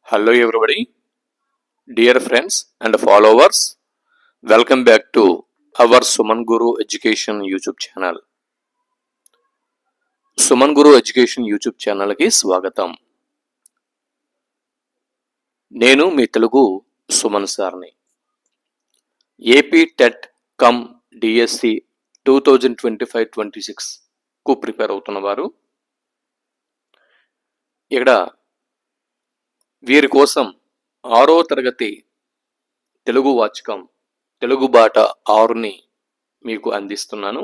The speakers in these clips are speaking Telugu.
Hello everybody, dear friends and followers, welcome back to our Suman Guru Education YouTube channel. Suman Guru Education YouTube channel ki స్వాగతం. నేను మీ తెలుగు సుమన్ సార్ని. ఏపీ టెట్ కమ్ డిఎస్సి 2025-26 కు ప్రిపేర్ అవుతున్నవారు ఇక్కడ వీరి కోసం 6వ తరగతి తెలుగు వాచకం తెలుగు బాట 6ని మీకు అందిస్తున్నాను.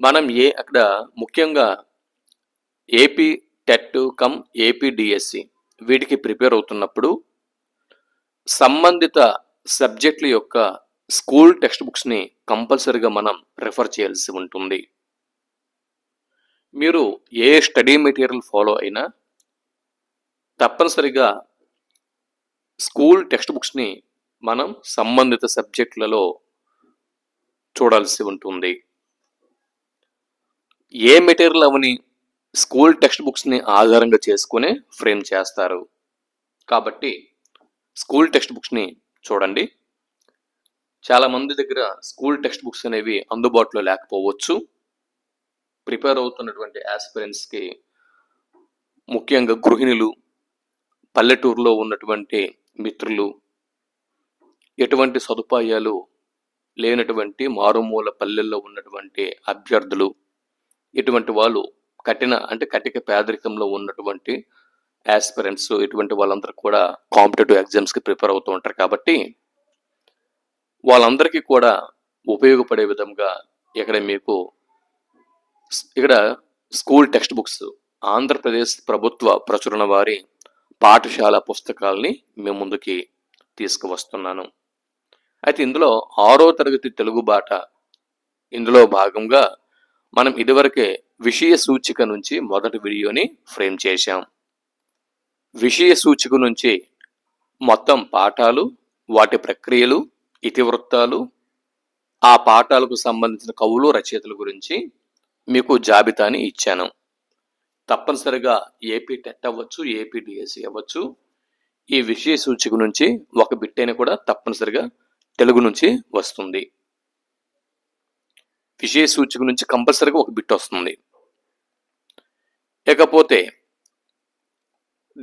మనం అక్కడ ముఖ్యంగా AP TET come AP DSC వీటికి ప్రిపేర్ అవుతున్నప్పుడు సంబంధిత సబ్జెక్టుల యొక్క స్కూల్ టెక్స్ట్ బుక్స్ని కంపల్సరీగా మనం రెఫర్ చేయాల్సి ఉంటుంది. మీరు ఏ స్టడీ మెటీరియల్ ఫాలో అయినా తప్పనిసరిగా స్కూల్ టెక్స్ట్ బుక్స్ని మనం సంబంధిత సబ్జెక్టులలో చూడాల్సి ఉంటుంది. ఏ మెటీరియల్ అవని స్కూల్ టెక్స్ట్ బుక్స్ని ఆధారంగా చేసుకునే ఫ్రేమ్ చేస్తారు. కాబట్టి స్కూల్ టెక్స్ట్ బుక్స్ని చూడండి. చాలామంది దగ్గర స్కూల్ టెక్స్ట్ బుక్స్ అనేవి అందుబాటులో లేకపోవచ్చు. ప్రిపేర్ అవుతున్నటువంటి ఆస్పిరెంట్స్కి ముఖ్యంగా గృహిణులు, పల్లెటూరులో ఉన్నటువంటి మిత్రులు, ఎటువంటి సదుపాయాలు లేనటువంటి మారుమూల పల్లెల్లో ఉన్నటువంటి అభ్యర్థులు, ఇటువంటి వాళ్ళు కటిక పేదరికంలో ఉన్నటువంటి ఆస్పిరెంట్స్, ఇటువంటి వాళ్ళందరూ కూడా కాంపిటేటివ్ ఎగ్జామ్స్కి ప్రిపేర్ అవుతూ ఉంటారు. కాబట్టి వాళ్ళందరికీ కూడా ఉపయోగపడే విధంగా ఇక్కడ స్కూల్ టెక్స్ట్ బుక్స్ ఆంధ్రప్రదేశ్ ప్రభుత్వ ప్రచురణ వారి పాఠశాల పుస్తకాలని మేము ముందుకి తీసుకువస్తున్నాను. అయితే ఇందులో 6వ తరగతి తెలుగు బాట ఇందులో భాగంగా మనం ఇదివరకే విషయ సూచిక నుంచి మొదటి వీడియోని ఫ్రేమ్ చేశాం. విషయ సూచిక నుంచి మొత్తం పాఠాలు, వాటి ప్రక్రియలు, ఇతివృత్తాలు, ఆ పాఠాలకు సంబంధించిన కవులు, రచయితల గురించి మీకు జాబితాని ఇచ్చాను. తప్పనిసరిగా ఏపీ టెట్ అవ్వచ్చు, ఏపీ డిఎస్సి అవ్వచ్చు, ఈ విషయ సూచిక నుంచి ఒక బిట్ అయినా కూడా తప్పనిసరిగా తెలుగు నుంచి వస్తుంది. విషయ సూచిక నుంచి కంపల్సరిగా ఒక బిట్ వస్తుంది. ఇకపోతే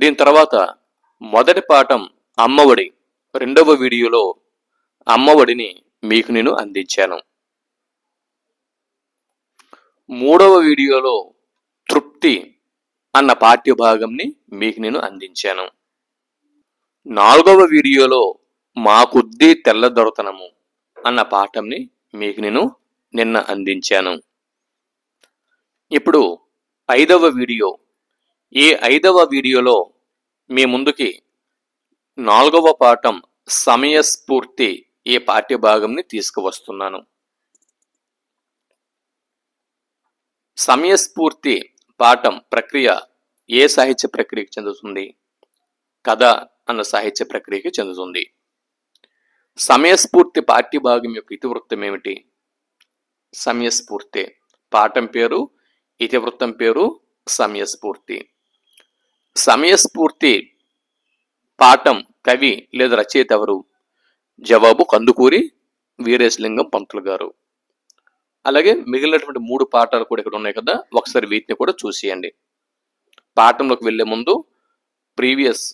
దీని తర్వాత మొదటి పాఠం అమ్మఒడి, 2వ వీడియోలో అమ్మఒడిని మీకు నేను అందించాను. 3వ వీడియోలో తృప్తి అన్న పాఠ్య భాగంని మీకు నేను అందించాను. 4వ వీడియోలో మా కొద్దీ తెల్లదొరతనము అన్న పాఠంని మీకు నేను నిన్న అందించాను. ఇప్పుడు 5వ వీడియో. ఈ 5వ వీడియోలో మీ ముందుకి 4వ పాఠం సమయస్ఫూర్తి ఈ పాఠ్య భాగంని తీసుకువస్తున్నాను. సమయస్ఫూర్తి పాఠం ప్రక్రియ ఏ సాహిత్య ప్రక్రియకి చెందుతుంది? కథ అన్న సాహిత్య ప్రక్రియకి చెందుతుంది. సమయస్ఫూర్తి పాఠ్యభాగం యొక్క ఇతివృత్తం ఏమిటి? సమయస్ఫూర్తి పాఠం పేరు, ఇతివృత్తం పేరు సమయస్ఫూర్తి. సమయస్ఫూర్తి పాఠం కవి లేదా రచయిత ఎవరు? జవాబు కందుకూరి వీరేశలింగం పంతులు గారు. అలాగే మిగిలినటువంటి 3 పాఠాలు కూడా ఇక్కడ ఉన్నాయి కదా, ఒకసారి వీటిని కూడా చూసేయండి. పాఠంలోకి వెళ్లే ముందు ప్రీవియస్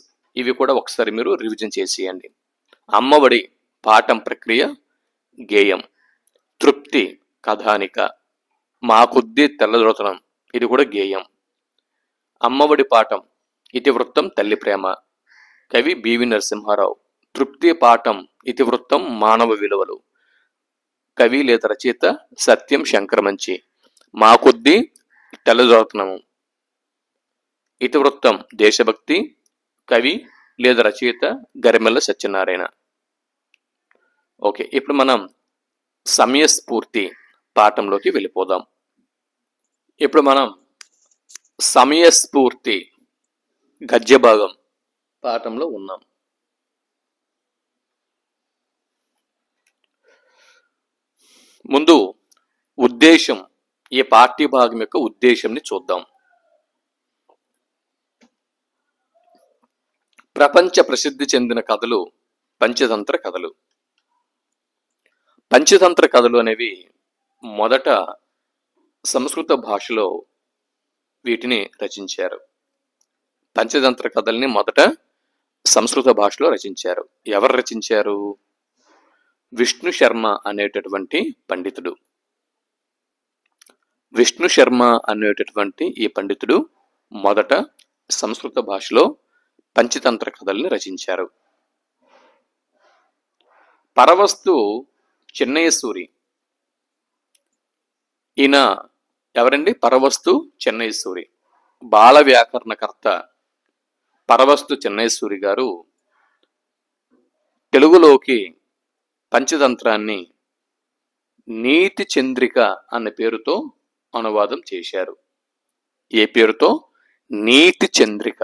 ఇవి కూడా ఒకసారి మీరు రివిజన్ చేసేయండి. అమ్మఒడి పాఠం ప్రక్రియ గేయం, తృప్తి కథానిక, మా కొద్దీ తెల్లదొరతనం ఇది కూడా గేయం. అమ్మఒడి పాఠం ఇతివృత్తం తల్లి ప్రేమ, కవి బివి నరసింహారావు. తృప్తి పాఠం ఇతివృత్తం మానవ విలువలు, కవి లేదా రచయిత సత్యం శంకరమంచి. మా కొద్దీ తెల్లదొరతనము ఇతివృత్తం దేశభక్తి, కవి లేదా రచయిత గరిమెల్ల సత్యనారాయణ. ఓకే, ఇప్పుడు మనం సమయస్ఫూర్తి పాఠంలోకి వెళ్ళిపోదాం. ఇప్పుడు మనం సమయస్ఫూర్తి గద్య భాగం పాఠంలో ఉన్నాం. ముందు ఉద్దేశం, ఈ పాఠ్య భాగం యొక్క ఉద్దేశంని చూద్దాం. ప్రపంచ ప్రసిద్ధి చెందిన కథలు పంచతంత్ర కథలు. పంచతంత్ర కథలు అనేవి మొదట సంస్కృత భాషలో వీటిని రచించారు. పంచతంత్ర కథల్ని మొదట సంస్కృత భాషలో రచించారు. ఎవరు రచించారు? విష్ణు శర్మ అనేటటువంటి పండితుడు. విష్ణు శర్మ అనేటటువంటి ఈ పండితుడు మొదట సంస్కృత భాషలో పంచతంత్ర కథల్ని రచించారు. పరవస్తు చెన్నైసూరి. ఈయన ఎవరండి? పరవస్తు చెన్నైసూరి, బాల వ్యాకరణకర్త పరవస్తు చెన్నైసూరి గారు తెలుగులోకి పంచతంత్రాన్ని నీతి చంద్రిక అనే పేరుతో అనువాదం చేశారు. ఏ పేరుతో? నీతి చంద్రిక.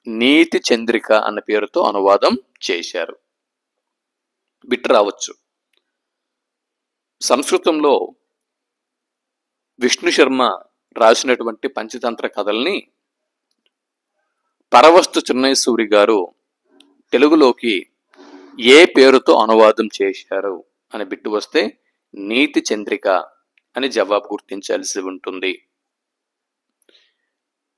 నీతి చంద్రిక అన్న పేరుతో అనువాదం చేశారు. బిట్ రావచ్చు. సంస్కృతంలో విష్ణు శర్మ రాసినటువంటి పంచతంత్ర కథల్ని పరవస్తు చెన్నైసూరి గారు తెలుగులోకి ఏ పేరుతో అనువాదం చేశారు అని బిట్టు వస్తే నీతి చంద్రిక అని జవాబు గుర్తించాల్సి ఉంటుంది.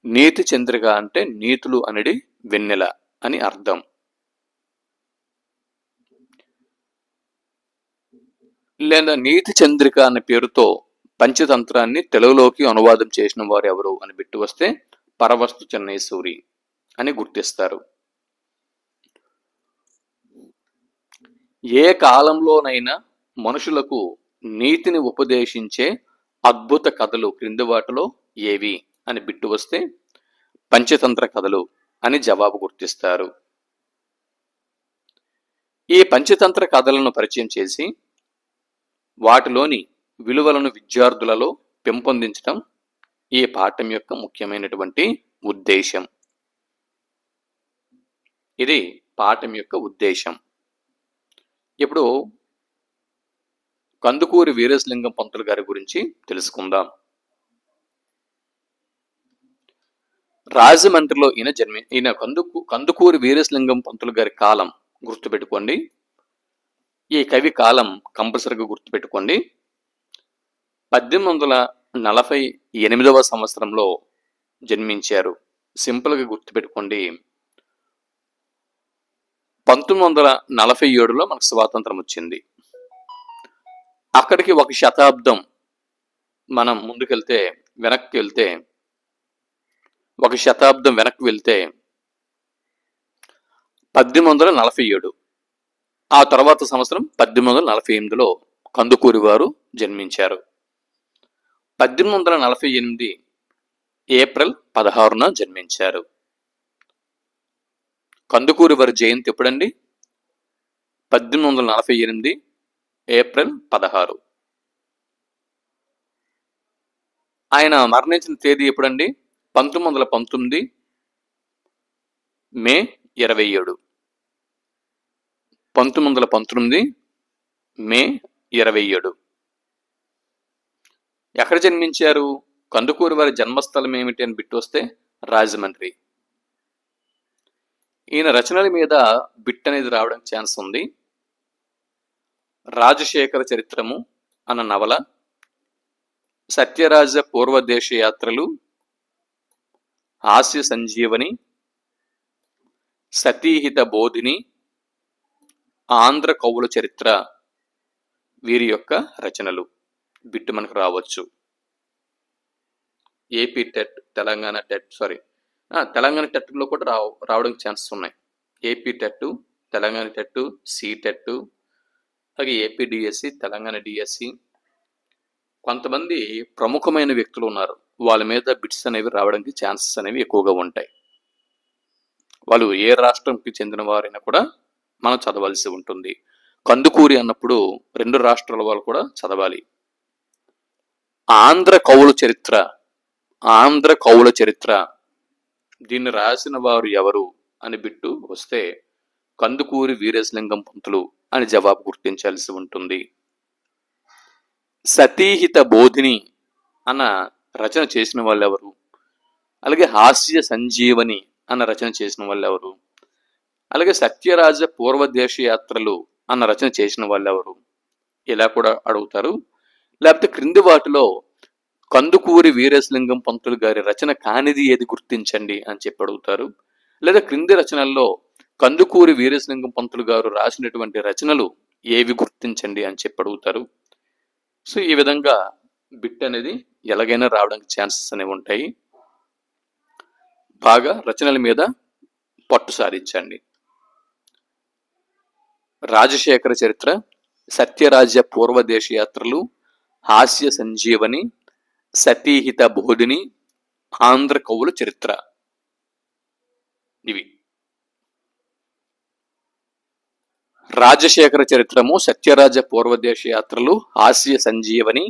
నీతి చంద్రిక అంటే నీతులు అనేది వెన్నెల అని అర్థం. లేదా నీతి చంద్రిక అనే పేరుతో పంచతంత్రాన్ని తెలుగులోకి అనువాదం చేసిన వారు ఎవరు అని బిట్టు వస్తే పరవస్తు చెన్నైసూరి అని గుర్తిస్తారు. ఏ కాలంలోనైనా మనుషులకు నీతిని ఉపదేశించే అద్భుత కథలు క్రింది వాటిలో ఏవి అని బిట్టు వస్తే పంచతంత్ర కథలు అని జవాబు గుర్తిస్తారు. ఈ పంచతంత్ర కథలను పరిచయం చేసి వాటిలోని విలువలను విద్యార్థులలో పెంపొందించడం ఈ పాఠం యొక్క ముఖ్యమైనటువంటి ఉద్దేశం. ఇది పాఠం యొక్క ఉద్దేశం. ఇప్పుడు కందుకూరి వీరేశలింగం పంతులు గారి గురించి తెలుసుకుందాం. రాజమండ్రిలో ఈయన కందుకూరి వీరేశలింగం పంతులు గారి కాలం గుర్తుపెట్టుకోండి. ఈ కవి కాలం కంపల్సరీగా గుర్తుపెట్టుకోండి. 1848వ సంవత్సరంలో జన్మించారు. సింపుల్గా గుర్తుపెట్టుకోండి. 1947లో మనకు స్వాతంత్రం వచ్చింది. అక్కడికి ఒక శతాబ్దం మనం ముందుకెళ్తే వెనక్కి వెళ్తే 1847, ఆ తర్వాత సంవత్సరం 1848లో కందుకూరి వారు జన్మించారు. 1848 ఏప్రిల్ 16న జన్మించారు. కందుకూరి వారి జయంతి ఎప్పుడండి? 1848 ఏప్రిల్ 16. ఆయన మరణించిన తేదీ ఎప్పుడండి? 1919 మే 27. 1919 మే 27. ఎక్కడ జన్మించారు? కందుకూరి వారి జన్మస్థలం ఏమిటి అని బిట్టు వస్తే రాజమండ్రి. ఈయన రచనల మీద బిట్ అనేది రావడానికి ఛాన్స్ ఉంది. రాజశేఖర చరిత్రము అన్న నవల, సత్యరాజ పూర్వదేశ యాత్రలు, హాస్య సంజీవని, సతీహిత బోధిని, ఆంధ్ర కవుల చరిత్ర వీరి యొక్క రచనలు బిట్టు మనకు రావచ్చు. AP TET, Telangana TET, Telangana టెట్లో కూడా రావడానికి ఛాన్సెస్ ఉన్నాయి. AP TET, Telangana TET, C TET, అలాగే ఏపీ డిఎస్సి, తెలంగాణ డిఎస్సి. కొంతమంది ప్రముఖమైన వ్యక్తులు ఉన్నారు, వాళ్ళ మీద బిట్స్ అనేవి రావడానికి ఛాన్సెస్ అనేవి ఎక్కువగా ఉంటాయి. వాళ్ళు ఏ రాష్ట్రంకి చెందిన వారైనా కూడా మనం చదవాల్సి ఉంటుంది. కందుకూరి అన్నప్పుడు 2 రాష్ట్రాల వాళ్ళు కూడా చదవాలి. ఆంధ్ర కవుల చరిత్ర దీన్ని రాసిన వారు ఎవరు అని బిట్టు వస్తే కందుకూరి వీరేశలింగం పంతులు అని జవాబు గుర్తించాల్సి ఉంటుంది. సతీహిత బోధిని అన్న రచన చేసిన వాళ్ళు ఎవరు? అలాగే హాస్య సంజీవని అన్న రచన చేసిన వాళ్ళు ఎవరు? అలాగే సత్యరాజ పూర్వదేశ యాత్రలు అన్న రచన చేసిన వాళ్ళు ఎవరు, ఇలా కూడా అడుగుతారు. లేకపోతే క్రింది వాటిలో కందుకూరి వీరేశలింగం పంతులు గారి రచన కానిది ఏది గుర్తించండి అని చెప్పి అడుగుతారు. లేదా క్రింది రచనల్లో కందుకూరి వీరేశలింగం పంతులు గారు రాసినటువంటి రచనలు ఏవి గుర్తించండి అని చెప్పి అడుగుతారు. సో ఈ విధంగా బిట్ అనేది ఎలాగైనా రావడానికి ఛాన్సెస్ అనేవి ఉంటాయి. బాగా రచనల మీద పట్టు సాధించండి. రాజశేఖర చరిత్ర, సత్యరాజ్య పూర్వదేశ యాత్రలు, హాస్య సంజీవని, సతీహిత బోధిని, ఆంధ్ర కవుల చరిత్ర, ఇవి. రాజశేఖర చరిత్రము, సత్యరాజ పూర్వదేశ యాత్రలు, హాస్య సంజీవని,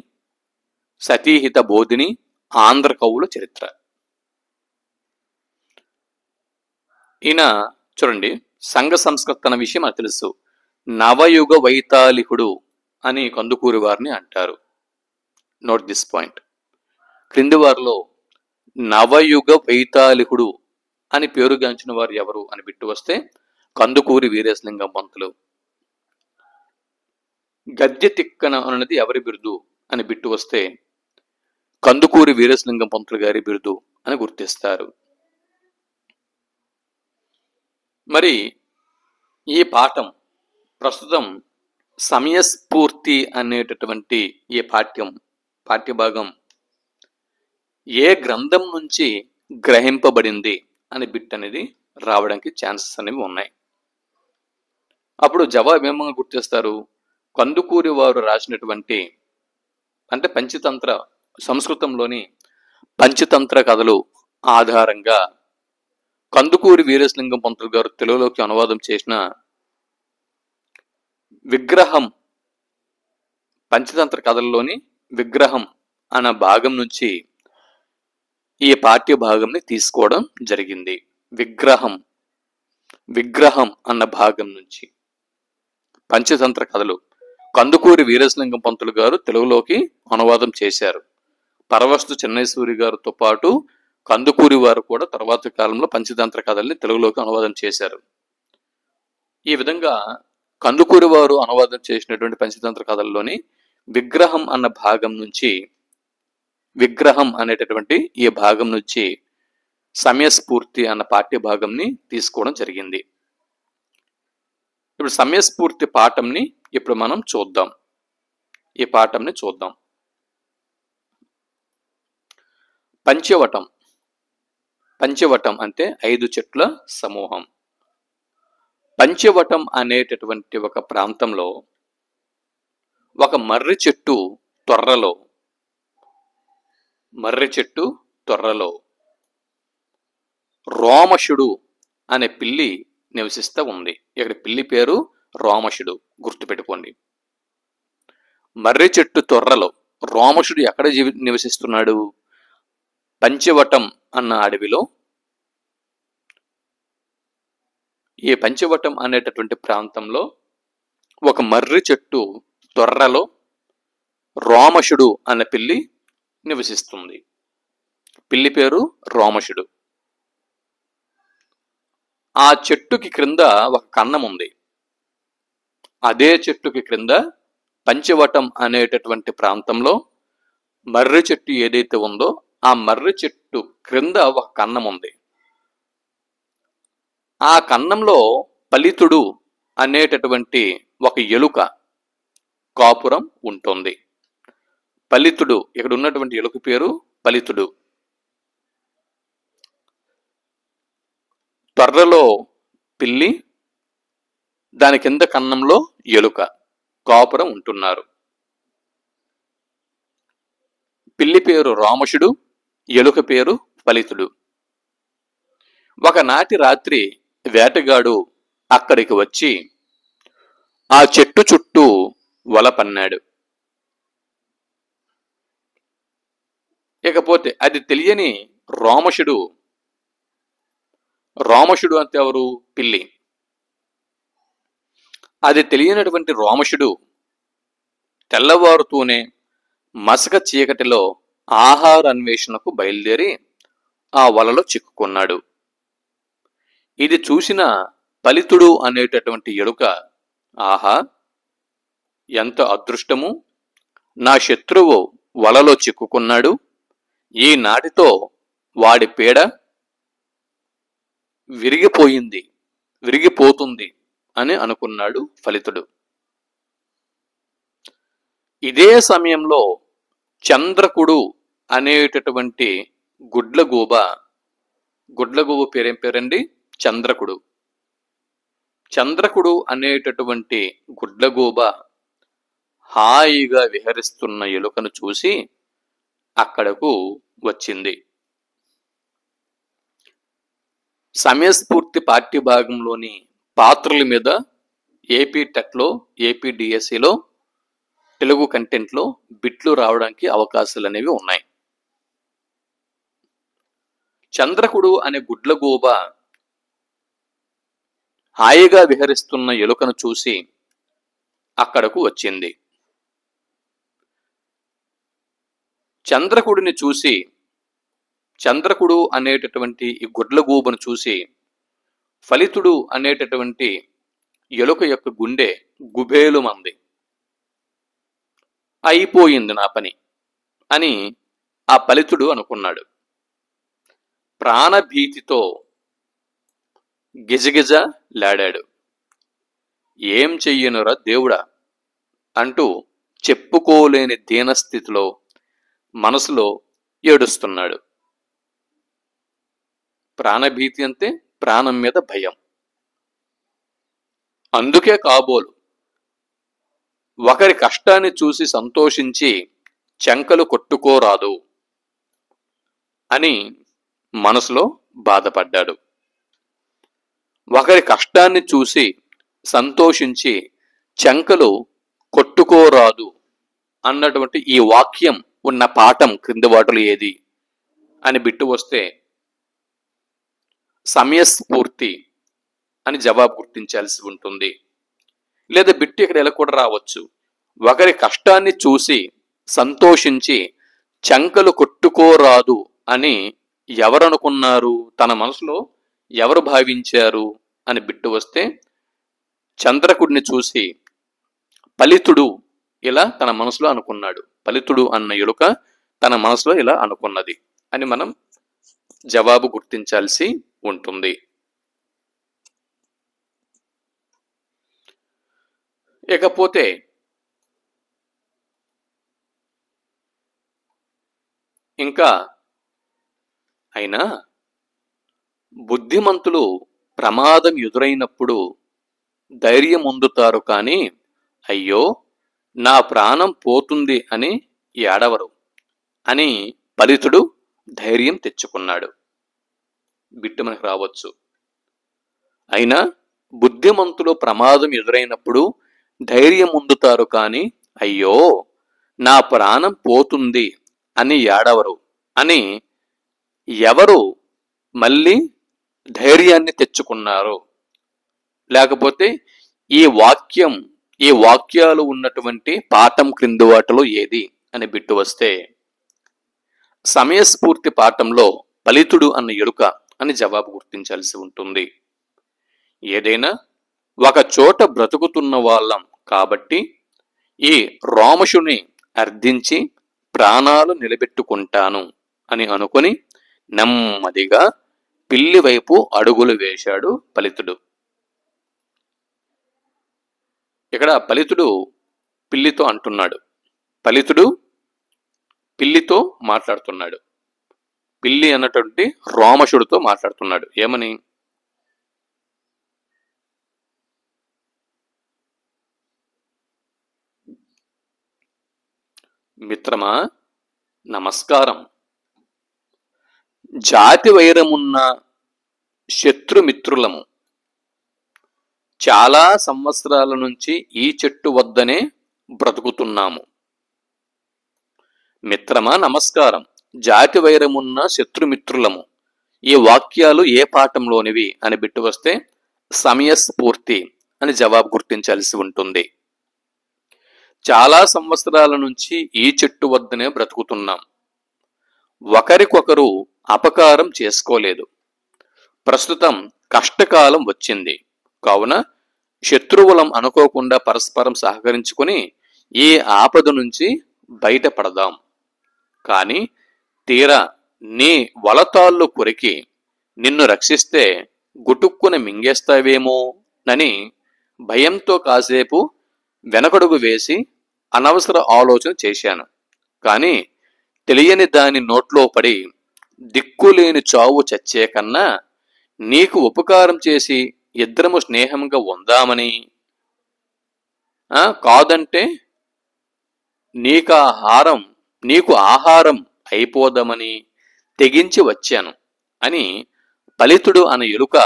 సతీహిత బోధిని, ఆంధ్ర కవుల చరిత్ర. ఈయన చూడండి, సంఘ సంస్కృతన విషయం మనకు తెలుసు. నవయుగ వైతాళికుడు అని కందుకూరి వారిని అంటారు. Note this point. క్రింది వారిలో నవయుగ వైతాళికుడు అని పేరుగాంచిన వారు ఎవరు అని బిట్టు వస్తే కందుకూరి వీరేశలింగం పంతులు. గద్య తిక్కన అన్నది ఎవరి బిరుదు అని బిట్టు వస్తే కందుకూరి వీరేశలింగం పంతులు గారి బిరుదు అని గుర్తిస్తారు. మరి ఈ పాఠం ప్రస్తుతం సమయస్ఫూర్తి అనేటటువంటి ఈ పాఠ్యభాగం ఏ గ్రంథం నుంచి గ్రహింపబడింది అని బిట్ అనేది రావడానికి ఛాన్సెస్ అనేవి ఉన్నాయి. అప్పుడు జవాబు ఏమో గుర్తిస్తారు, కందుకూరి వారు రాసినటువంటి అంటే పంచతంత్ర, సంస్కృతంలోని పంచతంత్ర కథలు ఆధారంగా కందుకూరి వీరేశలింగం పంతులు గారు తెలుగులోకి అనువాదం చేసిన విగ్రహం, పంచతంత్ర కథల్లోని విగ్రహం అన్న భాగం నుంచి ఈ పాఠ్య భాగంని తీసుకోవడం జరిగింది. విగ్రహం అన్న భాగం నుంచి పంచతంత్ర కథలు కందుకూరి వీరేశలింగం పంతులు గారు తెలుగులోకి అనువాదం చేశారు. పరవస్తు చెన్నైసూరి గారితో పాటు కందుకూరి వారు కూడా తర్వాత కాలంలో పంచతంత్ర కథల్ని తెలుగులోకి అనువాదం చేశారు. ఈ విధంగా కందుకూరి వారు అనువాదం చేసినటువంటి పంచతంత్ర కథల్లోని విగ్రహం అన్న భాగం నుంచి, విగ్రహం అనేటటువంటి ఈ భాగం నుంచి సమయస్ఫూర్తి అన్న పాఠ్య భాగంని తీసుకోవడం జరిగింది. ఇప్పుడు సమయస్ఫూర్తి పాఠంని ఇప్పుడు మనం చూద్దాం. ఈ పాఠంని చూద్దాం. పంచవటం అంటే 5 చెట్ల సమూహం. పంచవటం అనేటటువంటి ఒక ప్రాంతంలో ఒక మర్రి చెట్టు తొర్రలో రోమశుడు అనే పిల్లి నివసిస్తూ ఉంది. ఇక్కడ పిల్లి పేరు రోమశుడు, గుర్తుపెట్టుకోండి. మర్రి చెట్టు తొర్రలో రోమశుడు ఎక్కడ నివసిస్తున్నాడు? పంచవటం అన్న అడవిలో. ఈ పంచవటం అనేటటువంటి ప్రాంతంలో ఒక మర్రి చెట్టు తొర్రలో రోమశుడు అన్న పిల్లి నివసిస్తుంది. పిల్లి పేరు రోమశుడు. ఆ చెట్టుకి క్రింద ఒక కన్నం ఉంది. అదే చెట్టుకి క్రింద పంచవటం అనేటటువంటి ప్రాంతంలో మర్రి చెట్టు ఏదైతే ఉందో ఆ మర్రి చెట్టు క్రింద ఒక కన్నం ఉంది. ఆ కన్నంలో పలితుడు అనేటటువంటి ఒక ఎలుక కాపురం ఉంటుంది. పలితుడు, ఇక్కడ ఉన్నటువంటి ఎలుక పేరు పలితుడు. తొర్రలో పిల్లి, దాని కింద కన్నంలో ఎలుక కాపురం ఉంటున్నారు. పిల్లి పేరు రామశుడు, ఎలుక పేరు పలితుడు. ఒకనాటి రాత్రి వేటగాడు అక్కడికి వచ్చి ఆ చెట్టు చుట్టూ వల పన్నాడు. ఇకపోతే అది తెలియని రామశుడు అంటే ఎవరు? పిల్లి. అది తెలియనటువంటి రామశుడు తెల్లవారుతూనే మసక చీకటిలో ఆహార అన్వేషణకు బయలుదేరి ఆ వలలో చిక్కుకున్నాడు. ఇది చూసిన ఫలితుడు అనేటటువంటి ఎలుక, ఆహా ఎంత అదృష్టము, నా శత్రువు వలలో చిక్కుకున్నాడు, ఈ నాటితో వాడి పీడ విరిగిపోతుంది అని అనుకున్నాడు ఫలితుడు. ఇదే సమయంలో చంద్రకుడు అనేటటువంటి గుడ్లగూబ పేరేం పేరండి? చంద్రకుడు. చంద్రకుడు అనేటటువంటి గుడ్లగూబ హాయిగా విహరిస్తున్న ఎలుకను చూసి అక్కడకు వచ్చింది. సమయస్ఫూర్తి పాఠ్య భాగంలోని పాత్రల మీద ఏపీ టెట్లో, ఏపీ డిఎస్సిలో, తెలుగు కంటెంట్లో బిట్లు రావడానికి అవకాశాలు అనేవి ఉన్నాయి. చంద్రకుడు అనే గుడ్లగూబ హాయిగా విహరిస్తున్న ఎలుకను చూసి అక్కడకు వచ్చింది. చంద్రకుడిని చూసి, చంద్రకుడు అనేటటువంటి ఈ గుడ్లగూబను చూసి ఫలితుడు అనేటటువంటి ఎలుక యొక్క గుండె గుబేలుమంది. అయిపోయింది నా పని అని ఆ ఫలితుడు అనుకున్నాడు. ప్రాణభీతితో గిజగిజ లాడాడు. ఏం చెయ్యనురా దేవుడా అంటూ చెప్పుకోలేని దీనస్థితిలో మనసులో ఏడుస్తున్నాడు. ప్రాణభీతి అంటే ప్రాణం మీద భయం. అందుకే కాబోలు ఒకరి కష్టాన్ని చూసి సంతోషించి చెంకలు కొట్టుకోరాదు అని మనసులో బాధపడ్డాడు. ఒకరి కష్టాన్ని చూసి సంతోషించి చెంకలు కొట్టుకోరాదు అన్నటువంటి ఈ వాక్యం ఉన్న పాఠం క్రింది వాటిలో ఏది అని బిట్టు వస్తే సమయస్ఫూర్తి అని జవాబు గుర్తించాల్సి ఉంటుంది. లేదా బిట్టు ఇక్కడ ఎలా కూడా రావచ్చు. ఒకరి కష్టాన్ని చూసి సంతోషించి చెంకలు కొట్టుకోరాదు అని ఎవరనుకున్నారు, తన మనసులో ఎవరు భావించారు అని బిట్టు వస్తే చంద్రకుడిని చూసి ఫలితుడు ఇలా తన మనసులో అనుకున్నాడు. ఫలితుడు అన్న ఎలుక తన మనసులో ఇలా అనుకున్నది అని మనం జవాబు గుర్తించాల్సి ఉంటుంది. ఇకపోతే ఇంకా అయినా బుద్ధిమంతులు ప్రమాదం ఎదురైనప్పుడు ధైర్యం పొందుతారు, కానీ అయ్యో నా ప్రాణం పోతుంది అని ఏడవరు అని ఫలితుడు ధైర్యం తెచ్చుకున్నాడు. బిట్టు మనకు రావచ్చు. అయినా బుద్ధిమంతులు ప్రమాదం ఎదురైనప్పుడు ధైర్యం పొందుతారు, కానీ అయ్యో నా ప్రాణం పోతుంది అని ఏడవరు అని ఎవరు మళ్ళీ ధైర్యాన్ని తెచ్చుకున్నారు? లేకపోతే ఈ వాక్యాలు ఉన్నటువంటి పాఠం క్రింది వాటిలో ఏది అని బిట్టు వస్తే సమయస్ఫూర్తి పాఠంలో ఫలితుడు అన్న ఎలుక అని జవాబు గుర్తించాల్సి ఉంటుంది. ఏదైనా ఒక చోట బ్రతుకుతున్న వాళ్ళం కాబట్టి ఈ రోమశుని అర్థించి ప్రాణాలు నిలబెట్టుకుంటాను అని అనుకుని నెమ్మదిగా పిల్లి వైపు అడుగులు వేశాడు ఫలితుడు. ఇక్కడ ఫలితుడు పిల్లితో అంటున్నాడు, ఫలితుడు పిల్లితో మాట్లాడుతున్నాడు. పిల్లి అన్నటువంటి రోమశుడితో మాట్లాడుతున్నాడు. ఏమని? మిత్రమా నమస్కారం. జాతి వైరమున్న శత్రుమిత్రులము. చాలా సంవత్సరాల నుంచి ఈ చెట్టు వద్దనే బ్రతుకుతున్నాము. మిత్రమా నమస్కారం. జాతి వైరమున్న శత్రుమిత్రులము. ఈ వాక్యాలు ఏ పాఠంలోనివి అని బిట్టు వస్తే సమయస్ఫూర్తి అని జవాబు గుర్తించాల్సి ఉంటుంది. చాలా సంవత్సరాల నుంచి ఈ చెట్టు వద్దనే బ్రతుకుతున్నాం. ఒకరికొకరు అపకారం చేసుకోలేదు. ప్రస్తుతం కష్టకాలం వచ్చింది కావున శత్రువులం అనుకోకుండా పరస్పరం సహకరించుకుని ఈ ఆపద నుంచి బయటపడదాం. కాని తీరా నీ వలతాళ్ళు కొరికి నిన్ను రక్షిస్తే గుటుక్కున మింగేస్తావేమో నని భయంతో కాసేపు వెనకడుగు వేసి అనవసర ఆలోచన చేశాను. కాని తెలియని దాని నోట్లో పడి దిక్కులేని చావు చచ్చే కన్నా నీకు ఉపకారం చేసి ఇద్దరము స్నేహంగా ఉందామని, కాదంటే నీకు ఆహారం అయిపోదామని తెగించి వచ్చాను అని ఫలితుడు అన్న ఎలుక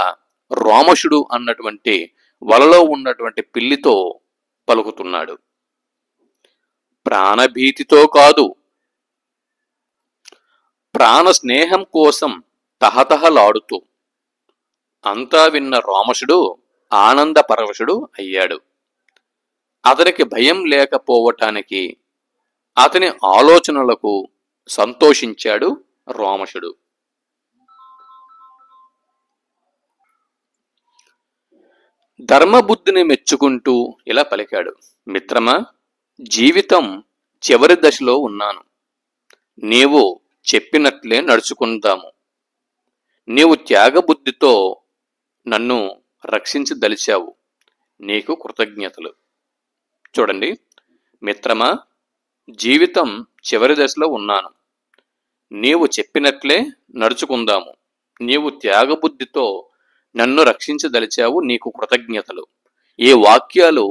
రోమశుడు అన్నటువంటి వలలో ఉన్నటువంటి పిల్లితో పలుకుతున్నాడు. ప్రాణభీతితో కాదు, ప్రాణ స్నేహం కోసం తహతహలాడుతూ. అంతా విన్న రోమశుడు ఆనందపరవశుడు అయ్యాడు. అతనికి భయం లేకపోవటానికి అతని ఆలోచనలకు సంతోషించాడు రోమశుడు. ధర్మబుద్ధిని మెచ్చుకుంటూ ఇలా పలికాడు. మిత్రమా, జీవితం చివరి దశలో ఉన్నాను. నీవు చెప్పినట్లే నడుచుకుందాము. నీవు త్యాగబుద్ధితో నన్ను రక్షించదలిచావు. నీకు కృతజ్ఞతలు. చూడండి, మిత్రమా, జీవితం చివరి దశలో ఉన్నాను. నీవు చెప్పినట్లే నడుచుకుందాము. నీవు త్యాగబుద్ధితో నన్ను రక్షించదలిచావు. నీకు కృతజ్ఞతలు. ఈ వాక్యాలు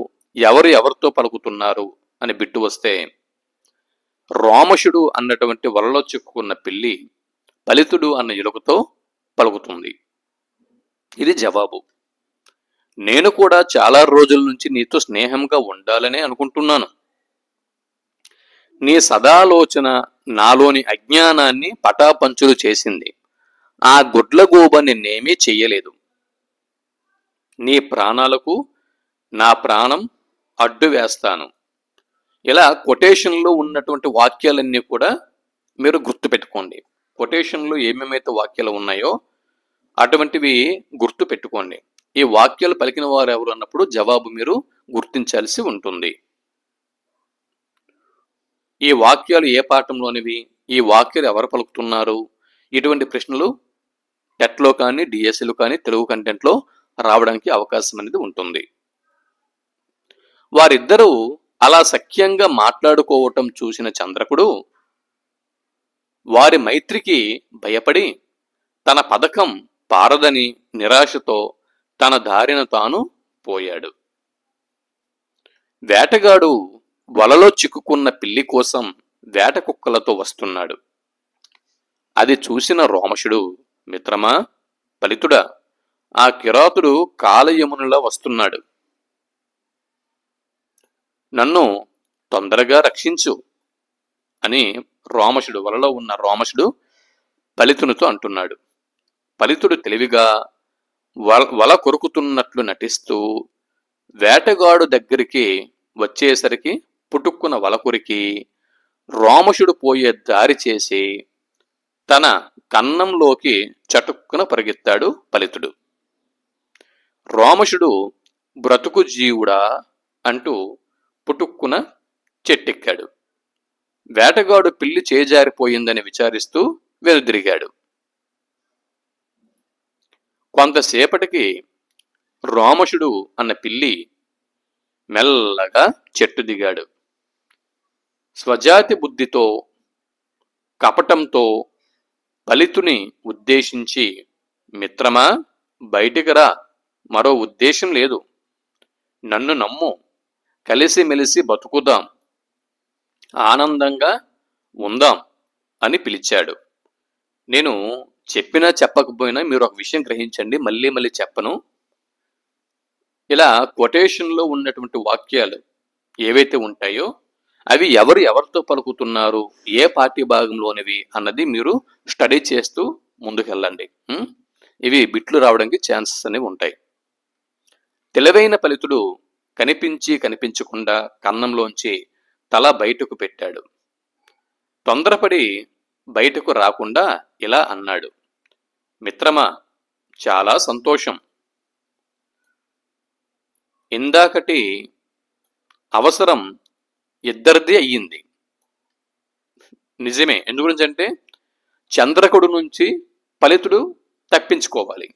ఎవరితో పలుకుతున్నారు అని బిట్టు వస్తే, రోమశుడు అన్నటువంటి వలలో చిక్కుకున్న పిల్లి ఫలితుడు అన్న ఎలుకతో పలుకుతుంది. ఇది జవాబు. నేను కూడా చాలా రోజుల నుంచి నీతో స్నేహంగా ఉండాలనే అనుకుంటున్నాను. నీ సదాలోచన నాలోని అజ్ఞానాన్ని పటాపంచులు చేసింది. ఆ గుడ్లగూబ నిన్నేమీ చెయ్యలేదు. నీ ప్రాణాలకు నా ప్రాణం అడ్డు వేస్తాను. ఇలా కొటేషన్లో ఉన్నటువంటి వాక్యాలన్నీ కూడా మీరు గుర్తుపెట్టుకోండి. కొటేషన్లో ఏమేమైతే వాక్యాలు ఉన్నాయో అటువంటివి గుర్తు పెట్టుకోండి. ఈ వాక్యాలు పలికిన వారు ఎవరు అన్నప్పుడు జవాబు మీరు గుర్తించాల్సి ఉంటుంది. ఈ వాక్యాలు ఏ పాఠంలోనివి, ఈ వాక్యాలు ఎవరు పలుకుతున్నారు, ఇటువంటి ప్రశ్నలు టెట్లో కానీ డిఎస్సిలో కానీ తెలుగు కంటెంట్లో రావడానికి అవకాశం అనేది ఉంటుంది. వారిద్దరూ అలా సఖ్యంగా మాట్లాడుకోవటం చూసిన చంద్రకుడు వారి మైత్రికి భయపడి తన పథకం పారదని నిరాశతో తన దారిన తాను పోయాడు. వేటగాడు వలలో చిక్కుకున్న పిల్లి కోసం వేట కుక్కలతో వస్తున్నాడు. అది చూసిన రోమశుడు, మిత్రమా, ఫలితుడా, ఆ కిరాతుడు కాలయమునులా వస్తున్నాడు. నన్ను తొందరగా రక్షించు అని వలలో ఉన్న రోమశుడు ఫలితునితో అంటున్నాడు. ఫలితుడు తెలివిగా వల కొరుకుతున్నట్లు నటిస్తూ వేటగాడు దగ్గరికి వచ్చేసరికి పుటుక్కున వల కొరికి రోమశుడు పోయే దారి చేసి తన కన్నంలోకి చటుక్కున పరిగెత్తాడు ఫలితుడు. రోమశుడు బ్రతుకు జీవుడా అంటూ పుటుక్కున చెట్టెక్కాడు. వేటగాడు పిల్లి చేజారిపోయిందని విచారిస్తూ వెనుదిరిగాడు. కొంతసేపటికి రోమశుడు అన్న పిల్లి మెల్లగా చెట్టు దిగాడు. స్వజాతి బుద్ధితో కపటంతో ఫలితుని ఉద్దేశించి, మిత్రమా, బయటికి రా, మరో ఉద్దేశం లేదు, నన్ను నమ్ము, కలిసిమెలిసి బతుకుదాం, ఆనందంగా ఉందాం అని పిలిచాడు. నేను చెప్పినా చెప్పకపోయినా మీరు ఒక విషయం గ్రహించండి, మళ్ళీ చెప్పను. ఇలా కొటేషన్లో ఉన్నటువంటి వాక్యాలు ఏవైతే ఉంటాయో అవి ఎవరితో పలుకుతున్నారు, ఏ పాఠ్య భాగంలోనివి అన్నది మీరు స్టడీ చేస్తూ ముందుకెళ్ళండి. ఇవి బిట్లు రావడానికి ఛాన్సెస్ అనేవి ఉంటాయి. తెలివైన ఫలితుడు కనిపించకుండా కన్నంలోంచి తల బయటకు పెట్టాడు. తొందరపడి బయటకు రాకుండా ఇలా అన్నాడు, మిత్రమా, చాలా సంతోషం. ఇందాకటి అవసరం ఇద్దరిది అయ్యింది. నిజమే. ఎందు గురించి అంటే చంద్రకుడు నుంచి ఫలితుడు తప్పించుకోవాలి,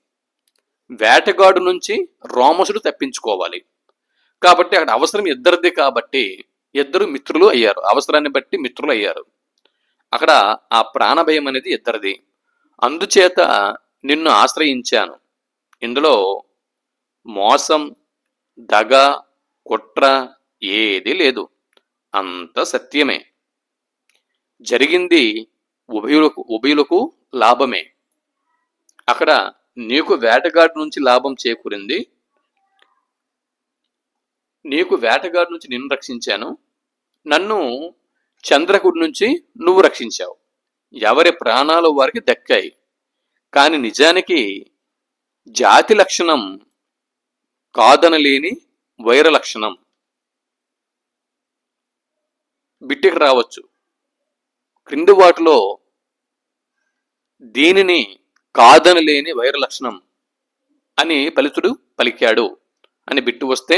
వేటగాడు నుంచి రోమసుడు తప్పించుకోవాలి. కాబట్టి అక్కడ అవసరం ఇద్దరిది కాబట్టి ఇద్దరు మిత్రులు అయ్యారు, అవసరాన్ని బట్టి మిత్రులు అయ్యారు. అక్కడ ఆ ప్రాణభయం అనేది ఇద్దరిది. అందుచేత నిన్ను ఆశ్రయించాను. ఇందులో మోసం, దగ, కుట్ర ఏదీ లేదు, అంత సత్యమే. జరిగింది ఉభయులకు లాభమే. అక్కడ నీకు వేటగాడి నుంచి లాభం చేకూరింది, నీకు వేటగాడి నుంచి నిన్ను రక్షించాను, నన్ను చంద్రకుడి నుంచి నువ్వు రక్షించావు. ఎవరి ప్రాణాలు వారికి దక్కాయి. కానీ నిజానికి జాతి లక్షణం కాదనలేని వైర లక్షణం. బిట్టికి రావచ్చు. క్రింది వాటిలో దీనిని కాదనలేని వైర లక్షణం అని ఫలితుడు పలికాడు అని బిట్టు వస్తే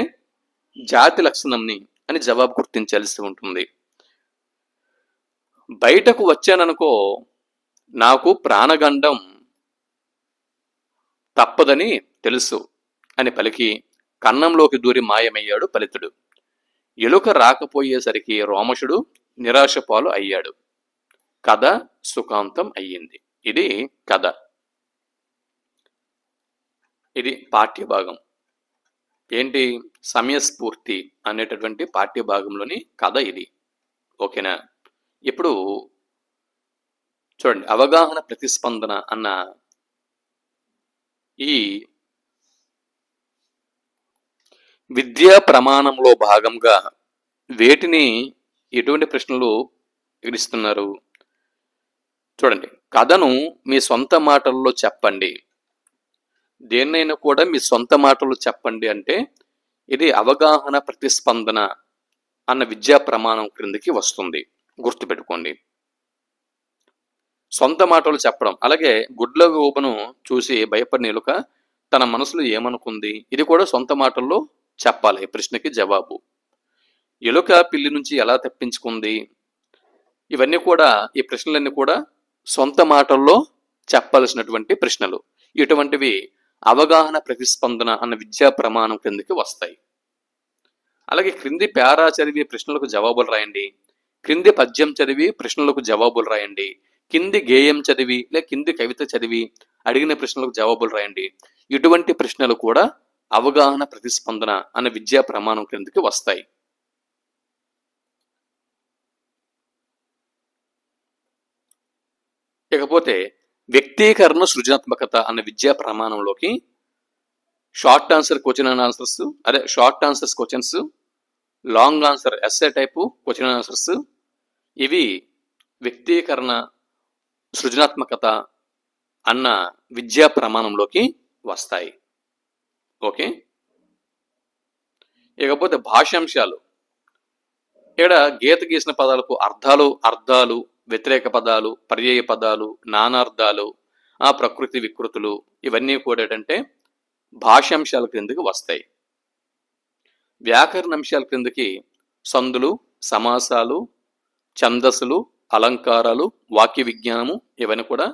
జాతి లక్షణంని అని జవాబు గుర్తించాల్సి ఉంటుంది. బయటకు వచ్చాననుకో, నాకు ప్రాణగండం తప్పదని తెలుసు అని పలికి కన్నంలోకి దూరి మాయమయ్యాడు ఫలితుడు. ఎలుక రాకపోయేసరికి రోమశుడు నిరాశపాలు అయ్యాడు. కథ సుఖాంతం అయ్యింది. ఇది కథ. ఇది పాఠ్యభాగం. ఏంటి? సమయస్ఫూర్తి అనేటటువంటి పాఠ్యభాగంలోని కథ ఇది. ఓకేనా? ఇప్పుడు చూడండి, అవగాహన ప్రతిస్పందన అన్న ఈ విద్యా ప్రమాణంలో భాగంగా వేటిని ఎటువంటి ప్రశ్నలు ఇస్తున్నారు చూడండి. కథను మీ సొంత మాటల్లో చెప్పండి. దేన్నైనా కూడా మీ సొంత మాటల్లో చెప్పండి అంటే ఇది అవగాహన ప్రతిస్పందన అన్న విద్యా ప్రమాణం క్రిందికి వస్తుంది. గుర్తుపెట్టుకోండి, సొంత మాటలు చెప్పడం. అలాగే గుడ్ల గోపను చూసి భయపడిన ఎలుక తన మనసులో ఏమనుకుంది, ఇది కూడా సొంత మాటల్లో చెప్పాలి. ఈ ప్రశ్నకి జవాబు. ఎలుక పిల్లి నుంచి ఎలా తప్పించుకుంది, ఇవన్నీ కూడా, ఈ ప్రశ్నలన్నీ కూడా సొంత మాటల్లో చెప్పాల్సినటువంటి ప్రశ్నలు. ఇటువంటివి అవగాహన ప్రతిస్పందన అన్న విద్యా ప్రమాణం క్రిందికి వస్తాయి. అలాగే క్రింది పేరా చదివి ప్రశ్నలకు జవాబులు రాయండి, క్రింది పద్యం చదివి ప్రశ్నలకు జవాబులు రాయండి, కింది గేయం చదివి లేక కింది కవిత చదివి అడిగిన ప్రశ్నలకు జవాబులు రాయండి. ఇటువంటి ప్రశ్నలు కూడా అవగాహన ప్రతిస్పందన అన్న విద్యా ప్రమాణం క్రిందికి వస్తాయి. ఇకపోతే వ్యక్తీకరణ సృజనాత్మకత అన్న విద్యా ప్రమాణంలోకి short answer question and answers, అదే short answers questions, long answer essay type question and answers, ఇవి వ్యక్తీకరణ సృజనాత్మకత అన్న విద్యా ప్రమాణంలోకి వస్తాయి. ఓకే. ఇకపోతే భాషాంశాలు. ఇక్కడ గీత గీసిన పదాలకు అర్థాలు, వ్యతిరేక పదాలు, పర్యాయ పదాలు, నానార్థాలు, ఆ ప్రకృతి వికృతులు, ఇవన్నీ కూడా ఏంటంటే భాషాంశాల క్రిందకి వస్తాయి. వ్యాకరణ అంశాల క్రిందకి సందులు, సమాసాలు, ఛందస్సులు, అలంకారాలు, వాక్య విజ్ఞానము, ఇవన్నీ కూడా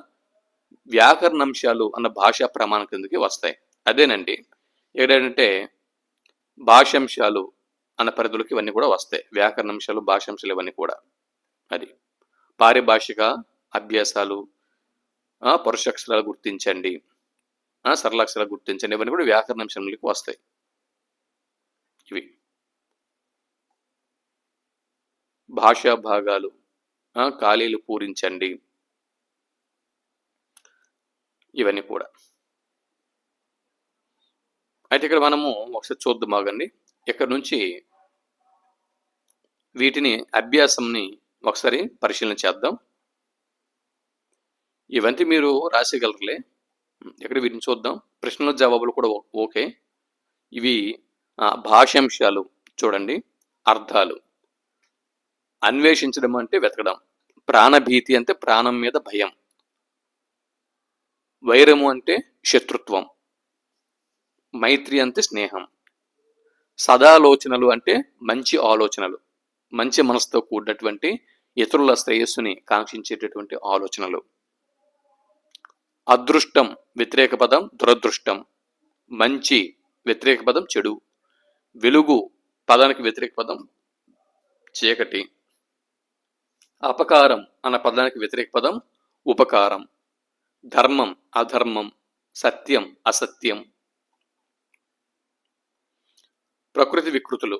వ్యాకరణ అంశాలు అన్న భాషా ప్రమాణం క్రిందకి వస్తాయి. అదేనండి ఏంటంటే భాషాంశాలు అన్న పరిధులకి ఇవన్నీ కూడా వస్తాయి. వ్యాకరణ అంశాలు, భాషాంశాలు ఇవన్నీ కూడా. అది పారిభాషిక అభ్యాసాలు, పరుషాక్షరాలు గుర్తించండి, సరళాక్షరాలు గుర్తించండి, ఇవన్నీ కూడా వ్యాకరణ అంశాలకి వస్తాయి. ఇవి భాషా భాగాలు, ఖాళీలు పూరించండి, ఇవన్నీ కూడా. అయితే ఇక్కడ మనము ఒకసారి చూద్దాం ఆగండి. ఇక్కడ నుంచి వీటిని అభ్యాసంని ఒకసారి పరిశీలన చేద్దాం. ఇవంతా మీరు రాసేయగలరులే. ఇక్కడ వీటిని చూద్దాం. ప్రశ్నల జవాబులు కూడా ఓకే. ఇవి భాషాంశాలు చూడండి. అర్థాలు, అన్వేషించడం అంటే వెతకడం, ప్రాణభీతి అంటే ప్రాణం మీద భయం, వైరము అంటే శత్రుత్వం, మైత్రి అంటే స్నేహం, సదాలోచనలు అంటే మంచి ఆలోచనలు, మంచి మనసుతో కూడినటువంటి ఇతరుల శ్రేయస్సుని కాంక్షించేటటువంటి ఆలోచనలు. అదృష్టం వ్యతిరేక పదం దురదృష్టం, మంచి వ్యతిరేక పదం చెడు, వెలుగు పదానికి వ్యతిరేక పదం చీకటి, అపకారం అన్న పదానికి వ్యతిరేక పదం ఉపకారం, ధర్మం అధర్మం, సత్యం అసత్యం. ప్రకృతి వికృతులు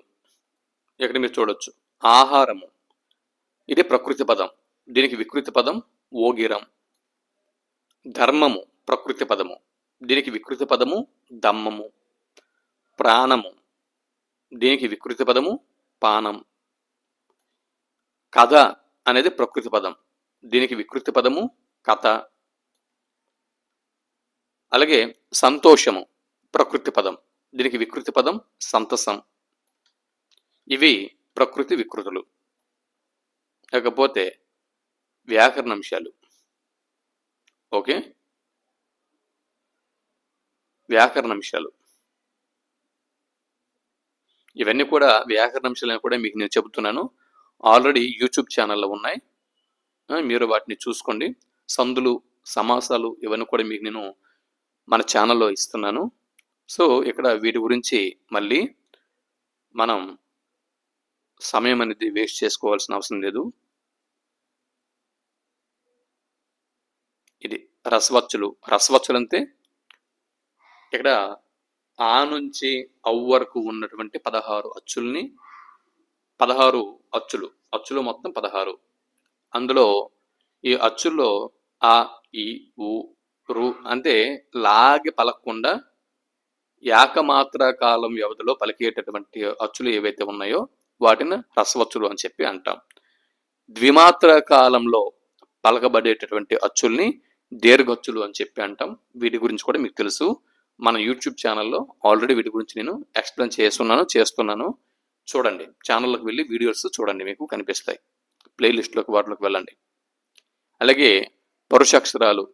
ఇక్కడ మీరు చూడొచ్చు. ఆహారము ఇది ప్రకృతి పదం, దీనికి వికృతి పదం ఓగిరం. ధర్మము ప్రకృతి పదము, దీనికి వికృతి పదము దమ్మము. ప్రాణము దీనికి వికృతి పదము పానం. కథ అనేది ప్రకృతి పదం, దీనికి వికృతి పదము కథ. అలాగే సంతోషము ప్రకృతి పదం, దీనికి వికృతి పదం సంతసం. ఇవి ప్రకృతి వికృతులు. లేకపోతే వ్యాకరణ అంశాలు. ఓకే, వ్యాకరణ అంశాలు ఇవన్నీ కూడా వ్యాకరణ అంశాలని కూడా మీకు నేను చెబుతున్నాను. ఆల్రెడీ యూట్యూబ్ ఛానల్లో ఉన్నాయి, మీరు వాటిని చూసుకోండి. సందులు సమాసాలు ఇవన్నీ కూడా మీకు నేను మన ఛానల్లో ఇస్తున్నాను. సో ఇక్కడ వీటి గురించి మళ్ళీ మనం సమయం అనేది వేస్ట్ చేసుకోవాల్సిన అవసరం లేదు. ఇది రసవచ్చులు. రసవచ్చులు అంటే ఇక్కడ ఆ నుంచి అవ్ వరకు ఉన్నటువంటి 16 అచ్చుల్ని, 16 అచ్చులు, అచ్చులు మొత్తం 16. అందులో ఈ అచ్చుల్లో ఆ ఈ ఊ రు అంటే లాగి పలకకుండా ఏకమాత్ర కాలం వ్యవధిలో పలికేటటువంటి అచ్చులు ఏవైతే ఉన్నాయో వాటిని రసవచ్చులు అని చెప్పి అంటాం. ద్విమాత్ర కాలంలో పలకబడేటటువంటి అచ్చుల్ని దీర్ఘచ్చులు అని చెప్పి అంటాం. వీటి గురించి కూడా మీకు తెలుసు. మన యూట్యూబ్ ఛానల్లో ఆల్రెడీ వీటి గురించి నేను ఎక్స్ప్లెయిన్ చేస్తున్నాను. చూడండి, ఛానల్లోకి వెళ్ళి వీడియోస్ చూడండి, మీకు కనిపిస్తాయి. ప్లేలిస్ట్లోకి వాటిలోకి వెళ్ళండి. అలాగే పరుషాక్షరాలు.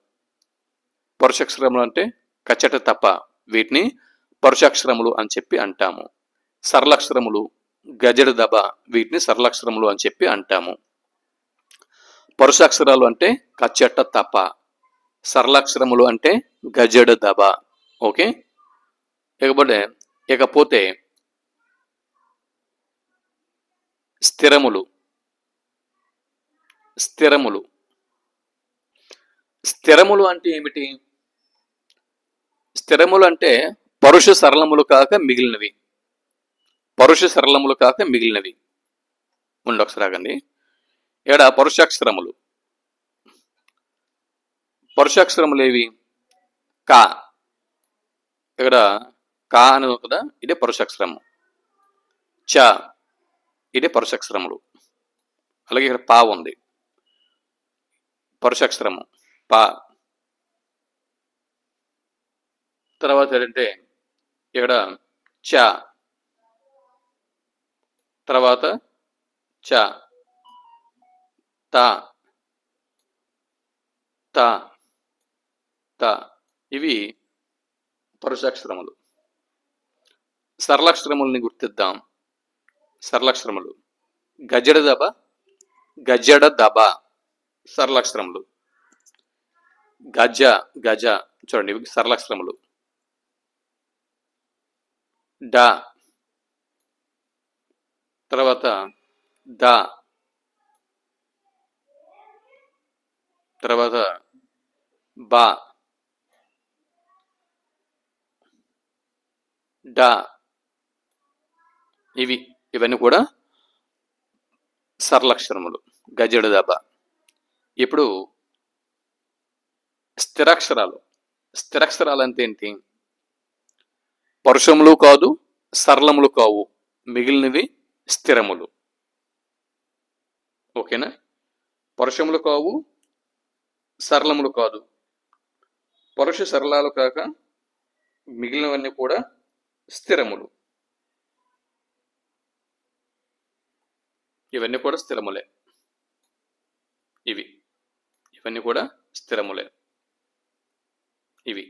పరుషాక్షరములు అంటే కచ్చట తప్ప, వీటిని పరుషాక్షరములు అని చెప్పి అంటాము. సరళాక్షరములు గజడ దబ, వీటిని సరళాక్షరములు అని చెప్పి అంటాము. పరుషాక్షరాలు అంటే కచ్చట తప్ప, సరళాక్షరములు అంటే గజడ దబ. ఓకే, ఇకపోతే స్థిరములు. స్థిరములు స్థిరములు అంటే ఏమిటి? స్థిరములు అంటే పరుష సరళములు కాక మిగిలినవి. పరుష సరళములు కాక మిగిలినవి. ఒకసారి ఆగండి. ఇక్కడ పరుషాక్షరములు. పరుషాక్షరములు ఏవి? కా. ఇక్కడ కా అని కదా, ఇదే పరుషాక్షరము. చ, ఇదే పరుషాక్షరములు. అలాగే ఇక్కడ పా ఉంది, పరుషాక్షరము పా. తర్వాత ఏంటంటే ఇక్కడ చ, తర్వాత చ, త, త, త. ఇవి పరుషాక్షరములు. సరళాక్షరములని గుర్తిద్దాం. సరళాక్షరములు గజడ దబ, గజడ దబ సరళాక్షరములు. గజ, గజ చూడండి, ఇవి సరళాక్షరములు. డ, తర్వాత ద, తర్వాత బ, డ. ఇవన్నీ కూడా సరళాక్షరములు, గజడ దబ. ఇప్పుడు స్థిరాక్షరాలు. స్థిరాక్షరాలు అంటే ఏంటి? పరుషములు కాదు, సరళములు కావు, మిగిలినవి స్థిరములు. ఓకేనా? పరుషములు కావు, సరళములు కాదు, పరుష సరళాలు కాక మిగిలినవన్నీ కూడా స్థిరములు. ఇవన్నీ కూడా స్థిరములే. ఇవన్నీ కూడా స్థిరములే. ఇవి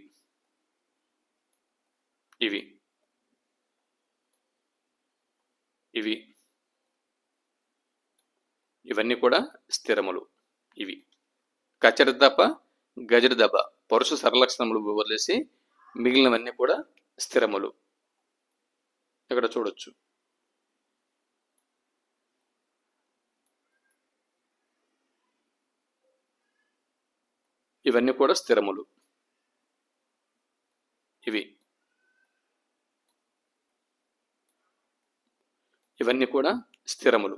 ఇవి ఇవన్నీ కూడా స్థిరములు. ఇవి కచరిదప గజరిదప పరుసు సరళక్షణములు వదిలేసి మిగిలినవన్నీ కూడా స్థిరములు. ఇక్కడ చూడొచ్చు. ఇవన్నీ కూడా స్థిరములు. ఇవన్నీ కూడా స్థిరములు.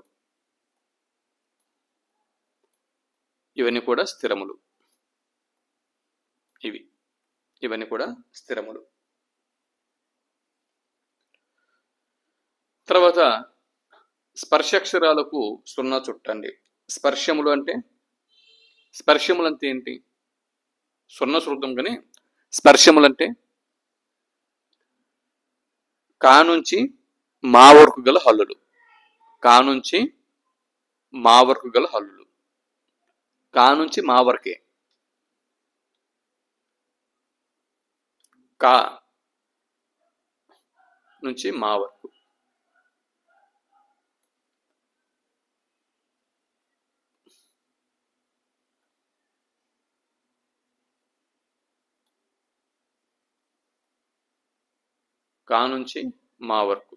ఇవన్నీ కూడా స్థిరములు. ఇవన్నీ కూడా స్థిరములు. తర్వాత స్పర్శాక్షరాలకు 0 చుట్టండి. స్పర్శములు అంటే ఏంటి? 0 చూద్దాం కానీ స్పర్శములు అంటే కా నుంచి మా వరకు గల హల్లులు. కా నుంచి మా వరకు గల హల్లులు. కా నుంచి మా వరకే. కా నుంచి మా వరకు. కా నుంచి మా వరకు.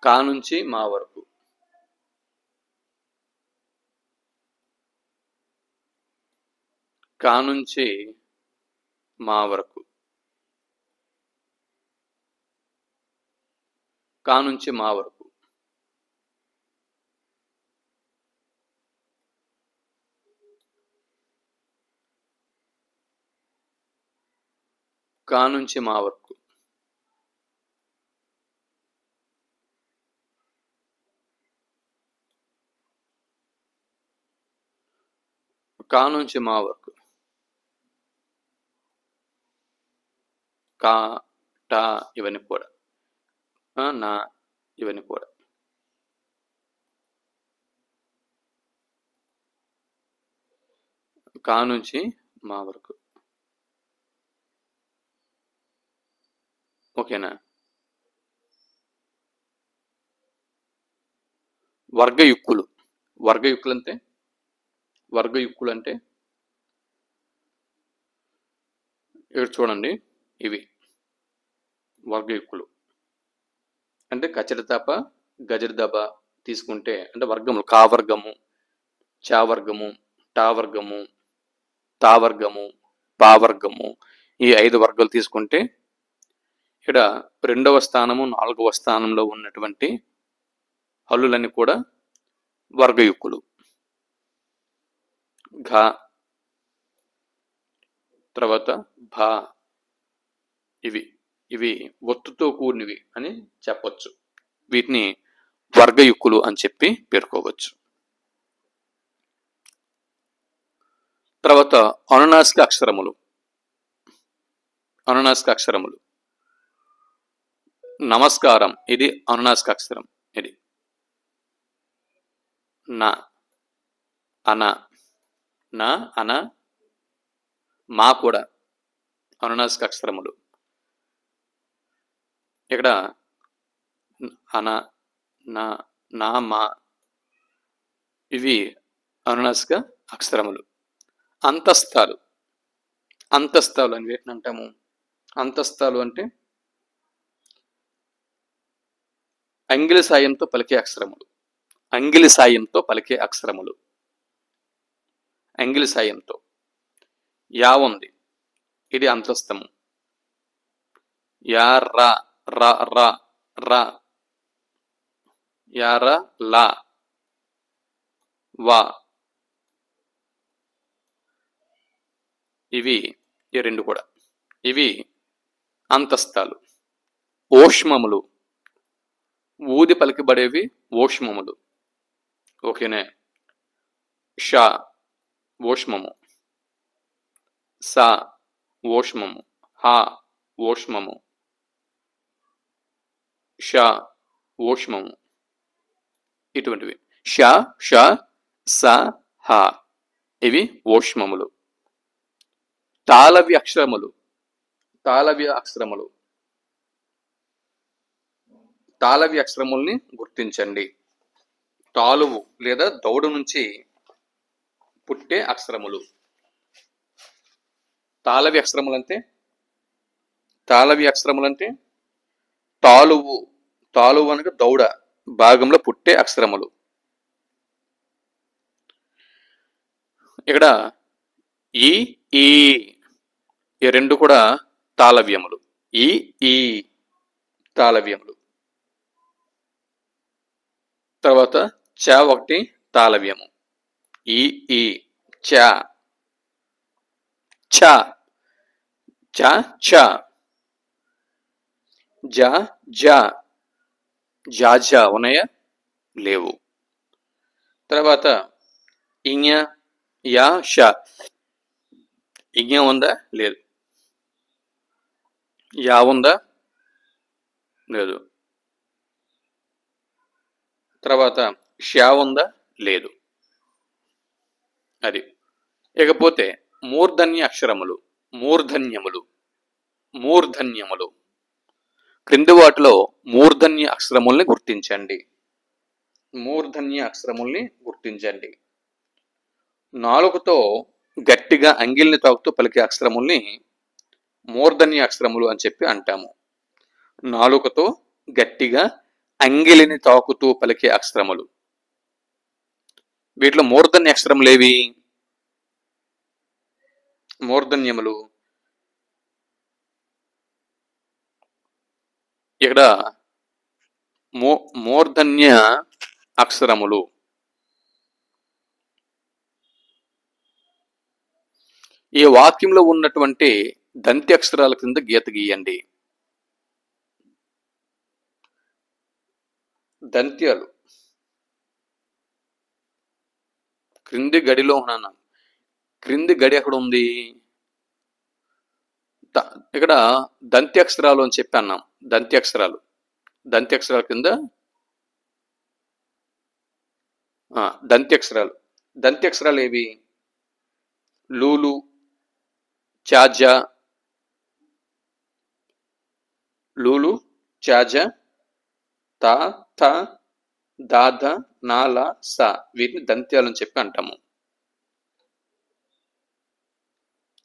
కా నుంచి మా వరకు. కా నుంచి మా వరకు. కా నుంచి మా వరకు. కా నుంచి మా వరకు. కా నుంచి మా వరకు. కా టా ఇవన్నీ కూడా. నా ఇవన్నీ కూడా. కా నుంచి మా వరకు. ఓకేనా? వర్గయుక్కులు. వర్గయుక్కులు అంటే ఇక్కడ చూడండి. ఇవి వర్గయుక్కులు అంటే కచరితప గజరిదప తీసుకుంటే అంటే వర్గములు. కా వర్గము, చా వర్గము, టా వర్గము, తా వర్గము, పా వర్గము, ఈ 5 వర్గాలు తీసుకుంటే ఇక్కడ 2వ స్థానము 4వ స్థానంలో ఉన్నటువంటి హల్లులన్నీ కూడా వర్గయుక్కులు. ఘ, తర్వాత భా, ఇవి ఒత్తుతో కూడినవి అని చెప్పొచ్చు. వీటిని వర్గయుక్కులు అని చెప్పి పేర్కోవచ్చు. తర్వాత అనునాసిక అక్షరములు. నమస్కారం, ఇది అనునాసిక అక్షరం. ఇది నా, అన, నా, అన, మా కూడా అనునాసిక అక్షరములు. ఇక్కడ అన, నా, నా, మా ఇవి అనునాసిక అక్షరములు. అంతస్తాలు అని వీటిని అంటాము. అంతస్తాలు అంటే అంగిలి సాయంతో పలికే అక్షరములు. అంగిలి సాయంతో. యా ఉంది, ఇది అంతస్తము. యా రా, రా రా రా, యా రా లా, వా, ఇవి ఈ 2 కూడా. ఇవి అంతస్తాలు. ఓష్మములు, ఊది పలికిబడేవి ఓష్మములు. ఓకేనే? షా ఓష్మము, సా ఓష్మము, హా ఓష్మము, షా ఓష్మము. ఇటువంటివి ష, ష, స, హ ఇవి ఓష్మములు. తాళవ్య అక్షరములు. తాళవ్య అక్షరములు. తాళవ్య అక్షరముల్ని గుర్తించండి. తాలువు లేదా దౌడు నుంచి పుట్టే అక్షరములు. తాళవ్య అక్షరములంటే తాలువు అనగా దౌడ భాగంలో పుట్టే అక్షరములు. ఇక్కడ ఈ ఈ రెండు కూడా తాళవ్యములు. ఈ తాళవ్యములు. తర్వాత చ ఒకటి తాళవ్యము. ఈ చ ఛ చ ఛ జ జ జాజ ఉన్నాయా? లేవు. తర్వాత ఇంజ యా ష. ఇంజ ఉందా? లేదు. యా ఉందా? లేదు. తర్వాత ష ఉందా? లేదు. అది. ఇకపోతే మూర్ధన్య అక్షరములు. మూర్ధన్యములు. క్రింది వాటిలో మూర్ధన్య అక్షరముల్ని గుర్తించండి. నాలుగుతో గట్టిగా అంగిల్ని తాకుతూ పలికే అక్షరముల్ని మూర్ధన్య అక్షరములు అని చెప్పి అంటాము. నాలుకతో గట్టిగా అంగిలిని తాకుతూ పలికే అక్షరములు. వీటిలో మూర్ధన్య అక్షరములు ఏవి? మూర్ధన్యములు ఇక్కడ మూర్ధన్య అక్షరములు. ఈ వాక్యంలో ఉన్నటువంటి దంతి అక్షరాల కింద గీత గీయండి. దంత్యాలు క్రింది గడిలో ఉన్నాను. క్రింది గడి ఎక్కడ ఉంది? ఇక్కడ దంతి అక్షరాలు అని చెప్పి అన్నాం. దంతి అక్షరాల కింద దంతి అక్షరాలు ఏవి? లూలు, చాజా, తా, థ, దాద, నాల, స. వీటిని దంత్యాలు అని చెప్పి అంటాము.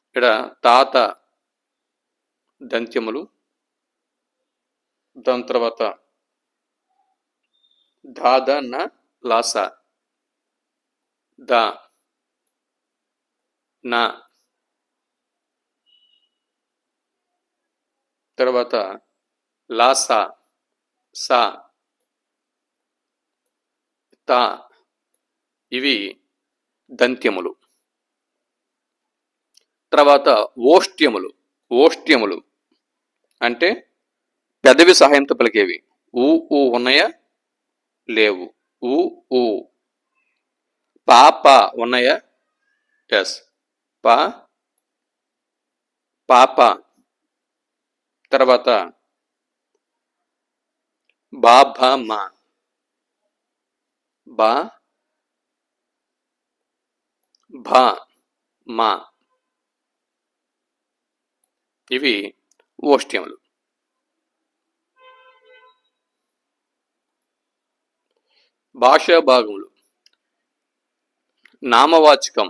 ఇక్కడ తాత దంత్యములు. దాని తర్వాత దాద, న, లాస, ద, న. తర్వాత లాస, స, త. ఇవి దంత్యములు. తర్వాత ఓష్ట్యములు అంటే పెదవి సహాయంతో పలికేవి. ఊ ఉన్నాయా? లేవు. ఊ. పాప ఉన్నాయా? ఎస్. పాప. తర్వాత బాబా, మా. ఇవి ఓష్ట్యములు. భాషా భాగములు. నామవాచకం.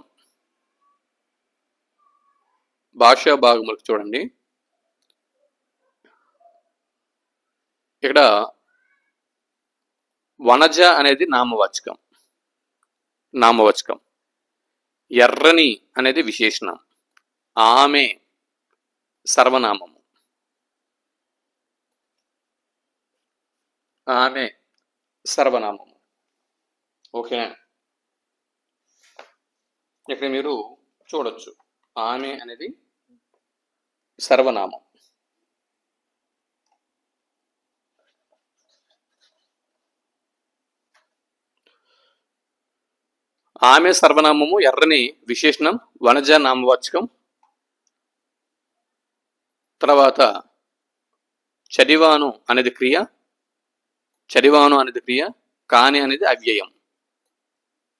భాషా భాగములకు చూడండి. ఇక్కడ వనజ అనేది నామవాచకం. ఎర్రని అనేది విశేషణం. ఆమె సర్వనామము. ఓకేనా? ఇక్కడ మీరు చూడొచ్చు, ఆమె అనేది సర్వనామం. ఆమె సర్వనామము, ఎర్రని విశేషణం, వనజ నామవాచకం. తర్వాత చదివాను అనేది క్రియ, కాని అనేది అవ్యయం.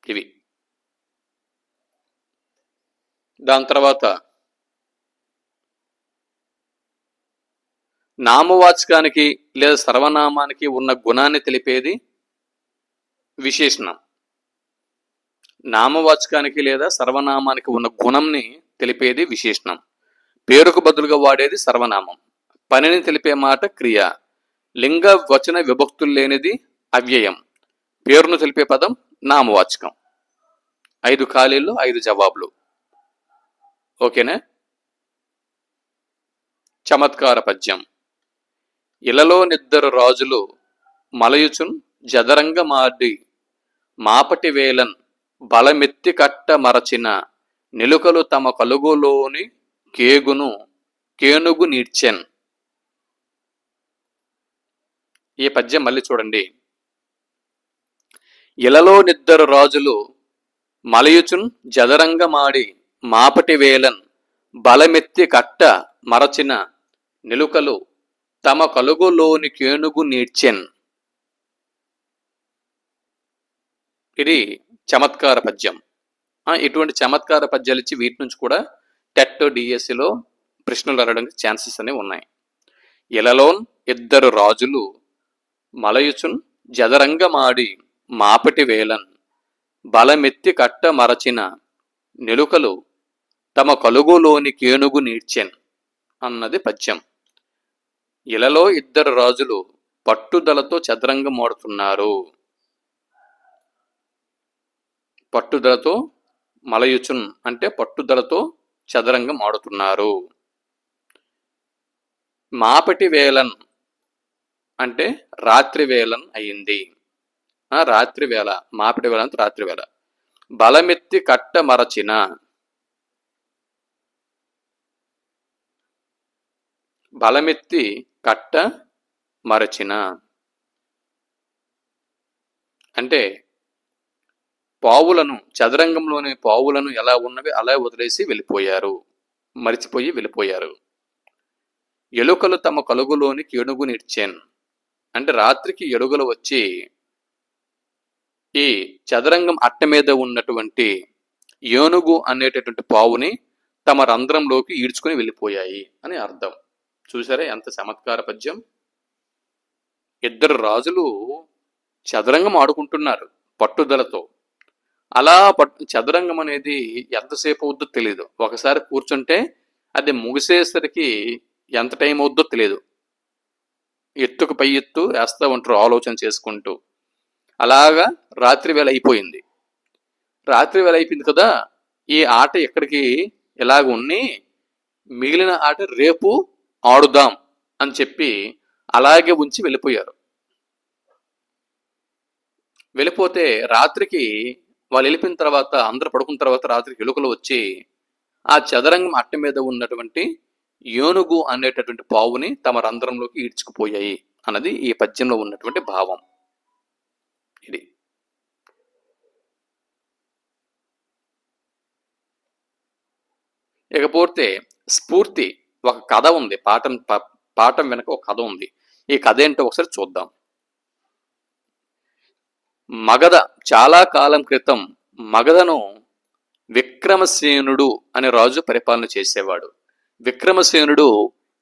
ఇవి. దాని తర్వాత నామవాచకానికి లేదా సర్వనామానికి ఉన్న గుణాన్ని తెలిపేది విశేషణం. నామవాచకానికి లేదా సర్వనామానికి ఉన్న గుణంని తెలిపేది విశేషణం. పేరుకు బదులుగా వాడేది సర్వనామం. పనిని తెలిపే మాట క్రియ. లింగ వచన విభక్తులు లేనిది అవ్యయం. పేరును తెలిపే పదం నామవాచకం. 5 ఖాళీల్లో 5 జవాబులు. ఓకేనా? చమత్కార పద్యం. ఇలలో నిద్దరు రాజులు మలయుచున్ జదరంగ మాడి మాపటి వేలన్ బలమెత్తి కట్ట మరచిన నిలుకలు తమ కలుగులోని కేనుగు నీడ్చెన్. ఈ పద్యం మళ్ళీ చూడండి. ఇలలో నిద్దరు రాజులు మలయుచున్ జదరంగ మాడి మాపటి వేలన్ బలమెత్తి కట్ట మరచిన నిలుకలు తమ కలుగులోని కేనుగు నీడ్చెన్. ఇది చమత్కార పద్యం. ఇటువంటి చమత్కార పద్యాలు ఇచ్చి వీటి నుంచి కూడా టెట్ డిఎస్సిలో ప్రశ్నలు అడగడానికి ఛాన్సెస్ అనేవి ఉన్నాయి. ఇలలోన్ ఇద్దరు రాజులు మలయుచున్ జదరంగమాడి మాపటి వేలన్ బలమెత్తి కట్ట మరచిన నిలుకలు తమ కలుగులోని కేనుగు నీడ్చెన్ అన్నది పద్యం. ఇలలో ఇద్దరు రాజులు పట్టుదలతో చదరంగమాడుతున్నారు. పట్టుదలతో మలయుచున్ అంటే పట్టుదలతో చదరంగం ఆడుతున్నారు. మాపటి వేలన్ అంటే రాత్రి వేలన్ అయింది. రాత్రి వేళ. మాపటి వేళ అంటే రాత్రి వేళ. బలమెత్తి కట్ట మరచిన. బలమెత్తి కట్ట మరచిన అంటే పావులను, చదరంగంలోని పావులను ఎలా ఉన్నవి అలా వదిలేసి వెళ్ళిపోయారు, మరిచిపోయి వెళ్ళిపోయారు. ఎలుకలు తమ కలుగులోని కేనుగు నిడ్చెన్ అంటే రాత్రికి ఎలుకలు వచ్చి ఈ చదరంగం అట్ట మీద ఉన్నటువంటి ఏనుగు అనేటటువంటి పావుని తమ రంధ్రంలోకి ఈడ్చుకుని వెళ్ళిపోయాయి అని అర్థం. చూసారా ఎంత చమత్కార పద్యం. ఇద్దరు రాజులు చదరంగం ఆడుకుంటున్నారు పట్టుదలతో. అలా చదరంగం అనేది ఎంతసేపు అవుద్దో తెలియదు. ఒకసారి కూర్చుంటే అది ముగిసేసరికి ఎంత టైం అవుద్దో తెలియదు. ఎత్తుకు పై ఎత్తు వేస్తూ ఉంటారు ఆలోచన చేసుకుంటూ. అలాగా రాత్రి వేళ అయిపోయింది. రాత్రి వేళ అయిపోయింది కదా, ఈ ఆట ఎక్కడికి ఇలాగ ఉన్ని మిగిలిన ఆట రేపు ఆడుదాం అని చెప్పి అలాగే ఉంచి వెళ్ళిపోయారు. వెళ్ళిపోతే రాత్రికి వాళ్ళు వెళ్ళిపోయిన తర్వాత, అందరూ పడుకున్న తర్వాత రాత్రికి ఎలుకలు వచ్చి ఆ చదరంగం అట్ట మీద ఉన్నటువంటి ఏనుగు అనేటటువంటి పావుని తమ రంధ్రంలోకి ఈడ్చుకుపోయాయి అన్నది ఈ పద్యంలో ఉన్నటువంటి భావం. ఇది ఇకపోతే స్ఫూర్తి. ఒక కథ ఉంది. పాఠం వెనక ఒక కథ ఉంది. ఈ కథ ఏంటో ఒకసారి చూద్దాం. మగధ చాలా కాలం క్రితం మగధను విక్రమసేనుడు అనే రాజు పరిపాలన చేసేవాడు. విక్రమసేనుడు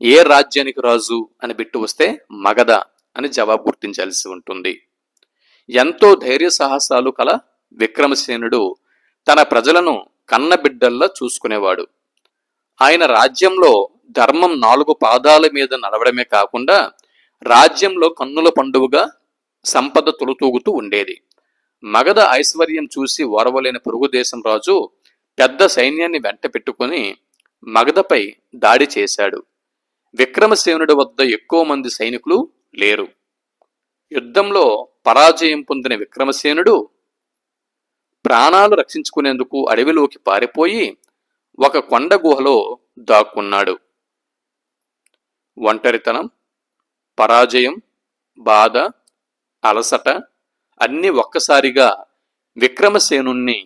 ఏ రాజ్యానికి రాజు అని బిట్టు వస్తే మగధ అని జవాబు గుర్తించాల్సి ఉంటుంది. ఎంతో ధైర్య సాహసాలు కల విక్రమసేనుడు తన ప్రజలను కన్నబిడ్డల్లా చూసుకునేవాడు. ఆయన రాజ్యంలో ధర్మం 4 పాదాల మీద నడవడమే కాకుండా రాజ్యంలో కన్నుల పండుగగా సంపద తొలుతూగుతూ ఉండేది. మగధ ఐశ్వర్యం చూసి ఓర్వలేని పొరుగు దేశం రాజు పెద్ద సైన్యాన్ని వెంట పెట్టుకుని మగధపై దాడి చేశాడు. విక్రమసేనుడి వద్ద ఎక్కువ మంది సైనికులు లేరు. యుద్ధంలో పరాజయం పొందిన విక్రమసేనుడు ప్రాణాలు రక్షించుకునేందుకు అడవిలోకి పారిపోయి ఒక కొండ గుహలో దాక్కున్నాడు. ఒంటరితనం, పరాజయం, బాధ, అలసట అన్నీ ఒక్కసారిగా విక్రమసేనుణ్ణి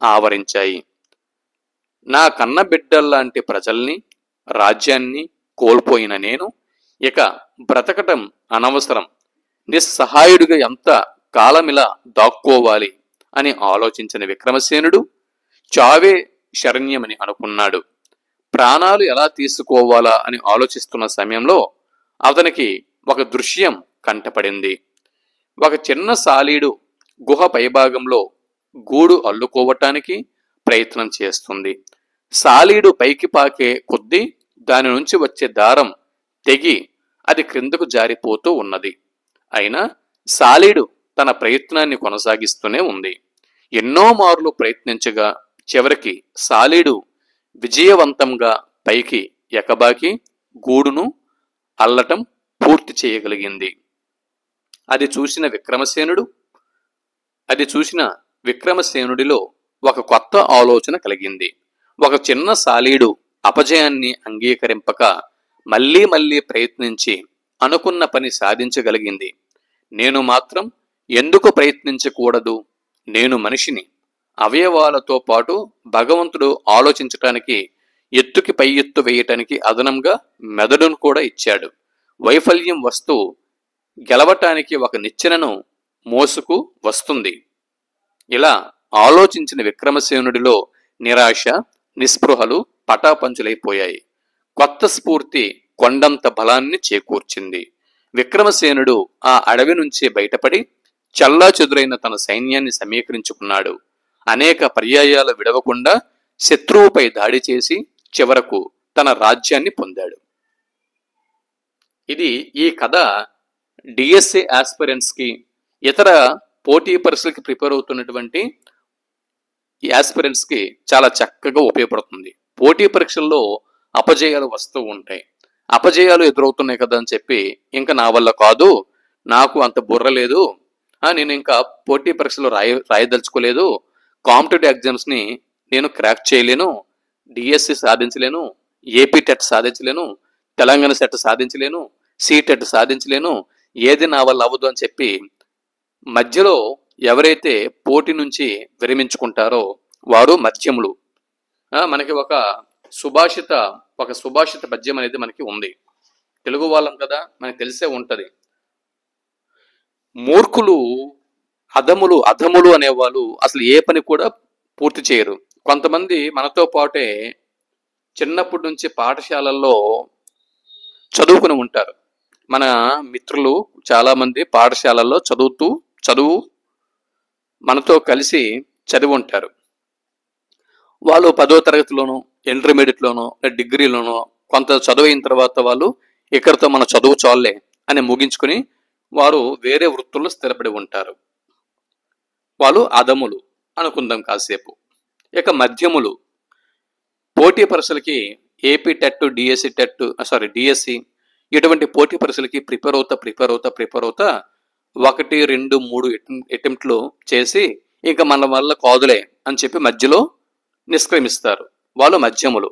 ఆవరించాయి. నా కన్న బిడ్డల్లాంటి ప్రజల్ని, రాజ్యాన్ని కోల్పోయిన నేను ఇక బ్రతకటం అనవసరం, నిస్సహాయుడిగా ఎంత కాలమిలా దాక్కోవాలి అని ఆలోచించిన విక్రమసేనుడు చావే శరణ్యమని అనుకున్నాడు. ప్రాణాలు ఎలా తీసుకోవాలా అని ఆలోచిస్తున్న సమయంలో అతనికి ఒక దృశ్యం కంటపడింది. ఒక చిన్న సాలీడు గుహ పైభాగంలో గూడు అల్లుకోవటానికి ప్రయత్నం చేస్తుంది. సాలీడు పైకి పాకే కొద్దీ దాని నుంచి వచ్చే దారం తెగి అది క్రిందకు జారిపోతూ ఉన్నది. అయినా సాలీడు తన ప్రయత్నాన్ని కొనసాగిస్తూనే ఉంది. ఎన్నో మార్లు ప్రయత్నించగా చివరికి సాలీడు విజయవంతంగా పైకి ఎకబాకి గూడును అల్లటం పూర్తి చేయగలిగింది. అది చూసిన విక్రమసేనుడిలో ఒక కొత్త ఆలోచన కలిగింది. ఒక చిన్న సాలీడు అపజయాన్ని అంగీకరింపక మళ్లీ మళ్లీ ప్రయత్నించి అనుకున్న పని సాధించగలిగింది. నేను మాత్రం ఎందుకు ప్రయత్నించకూడదు? నేను మనిషిని. అవయవాలతో పాటు భగవంతుడు ఆలోచించటానికి, ఎత్తుకి పై ఎత్తు వేయటానికి అదనంగా మెదడును కూడా ఇచ్చాడు. వైఫల్యం వస్తూ గెలవటానికి ఒక నిచ్చెనను మోసుకు వస్తుంది. ఇలా ఆలోచించిన విక్రమసేనుడిలో నిరాశ, నిస్పృహలు పటాపంచులైపోయాయి. కొత్త స్ఫూర్తి కొండంత బలాన్ని చేకూర్చింది. విక్రమసేనుడు ఆ అడవి నుంచి బయటపడి చల్లాచెదురైన తన సైన్యాన్ని సమీకరించుకున్నాడు. అనేక పర్యాయాలు విడవకుండా శత్రువుపై దాడి చేసి చివరకు తన రాజ్యాన్ని పొందాడు. ఈ కథ డిఎస్సి ఆస్పిరెంట్స్ కి, ఇతర పోటీ పరీక్షలకి ప్రిపేర్ అవుతున్నటువంటి ఈ ఆస్పిరెంట్స్ కి చాలా చక్కగా ఉపయోగపడుతుంది. పోటీ పరీక్షల్లో అపజయాలు వస్తూ ఉంటాయి. అపజయాలు ఎదురవుతున్నాయి కదా అని చెప్పి ఇంకా నా వల్ల కాదు, నాకు అంత బుర్ర లేదు, నేను ఇంకా పోటీ పరీక్షలు రాయదలుచుకోలేదు, కాంపిటేటివ్ ఎగ్జామ్స్ ని నేను క్రాక్ చేయలేను, డిఎస్సి సాధించలేను, ఏపీ టెట్ సాధించలేను, తెలంగాణ సెట్ సాధించలేను, సీటెట్ సాధించలేను, ఏది నా వల్ల అవ్వదు అని చెప్పి మధ్యలో ఎవరైతే పోటీ నుంచి విరమించుకుంటారో వారు మధ్యములు. మనకి ఒక సుభాషిత పద్యం అనేది మనకి ఉంది. తెలుగు వాళ్ళం కదా, మనకి తెలిసే ఉంటది. మూర్ఖులు, అధములు అనేవాళ్ళు అసలు ఏ పని కూడా పూర్తి చేయరు. కొంతమంది మనతో పాటే చిన్నప్పటి నుంచి పాఠశాలల్లో చదువుకుని ఉంటారు. మన మిత్రులు చాలా మంది పాఠశాలల్లో చదువు మనతో కలిసి చదివి ఉంటారు. వాళ్ళు 10వ తరగతిలోనో, ఇంటర్మీడియట్లోనో, డిగ్రీలోనో కొంత చదువు అయిన తర్వాత వాళ్ళు ఇక్కడితో మన చదువు చాలే అని ముగించుకుని వారు వేరే వృత్తుల్లో స్థిరపడి ఉంటారు. వాళ్ళు అధములు అనుకుందాం కాసేపు. ఇక మధ్యములు, పోటీ పరీక్షలకి ఏపీ టెట్, డిఎస్సి ఇటువంటి పోటీ పరీక్షలకి ప్రిపేర్ అవుతా 1, 2, 3 అటెంప్ట్లు చేసి ఇంకా మన వల్ల కాదులే అని చెప్పి మధ్యలో నిష్క్రమిస్తారు. వాళ్ళు మధ్యములు.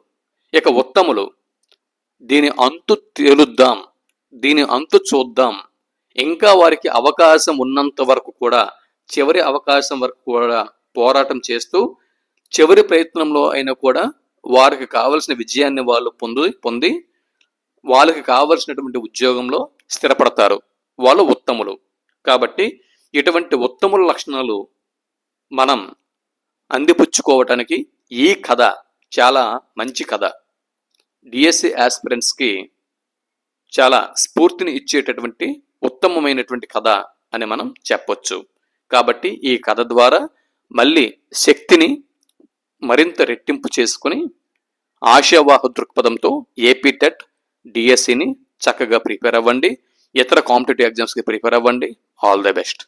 ఇక ఉత్తములు, దీని అంతు తేలుద్దాం, దీని అంతు చూద్దాం, ఇంకా వారికి అవకాశం ఉన్నంత వరకు కూడా, చివరి అవకాశం వరకు కూడా పోరాటం చేస్తూ చివరి ప్రయత్నంలో అయినా కూడా వారికి కావలసిన విజయాన్ని వాళ్ళు పొంది వాళ్ళకి కావలసినటువంటి ఉద్యోగంలో స్థిరపడతారు. వాళ్ళు ఉత్తములు. కాబట్టి ఇటువంటి ఉత్తముల లక్షణాలు మనం అందిపుచ్చుకోవటానికి ఈ కథ చాలా మంచి కథ. డిఎస్సి ఆస్పిరెంట్స్ కి చాలా స్ఫూర్తిని ఇచ్చేటటువంటి ఉత్తమమైనటువంటి కథ అని మనం చెప్పొచ్చు. కాబట్టి ఈ కథ ద్వారా మళ్ళీ శక్తిని మరింత రెట్టింపు చేసుకుని ఆశావాహ దృక్పథంతో ఏపీ టెట్, డిఎస్సిని చక్కగా ప్రిపేర్ అవ్వండి. ఇతర కాంపిటేటివ్ ఎగ్జామ్స్కి ప్రిపేర్ అవ్వండి. All the best.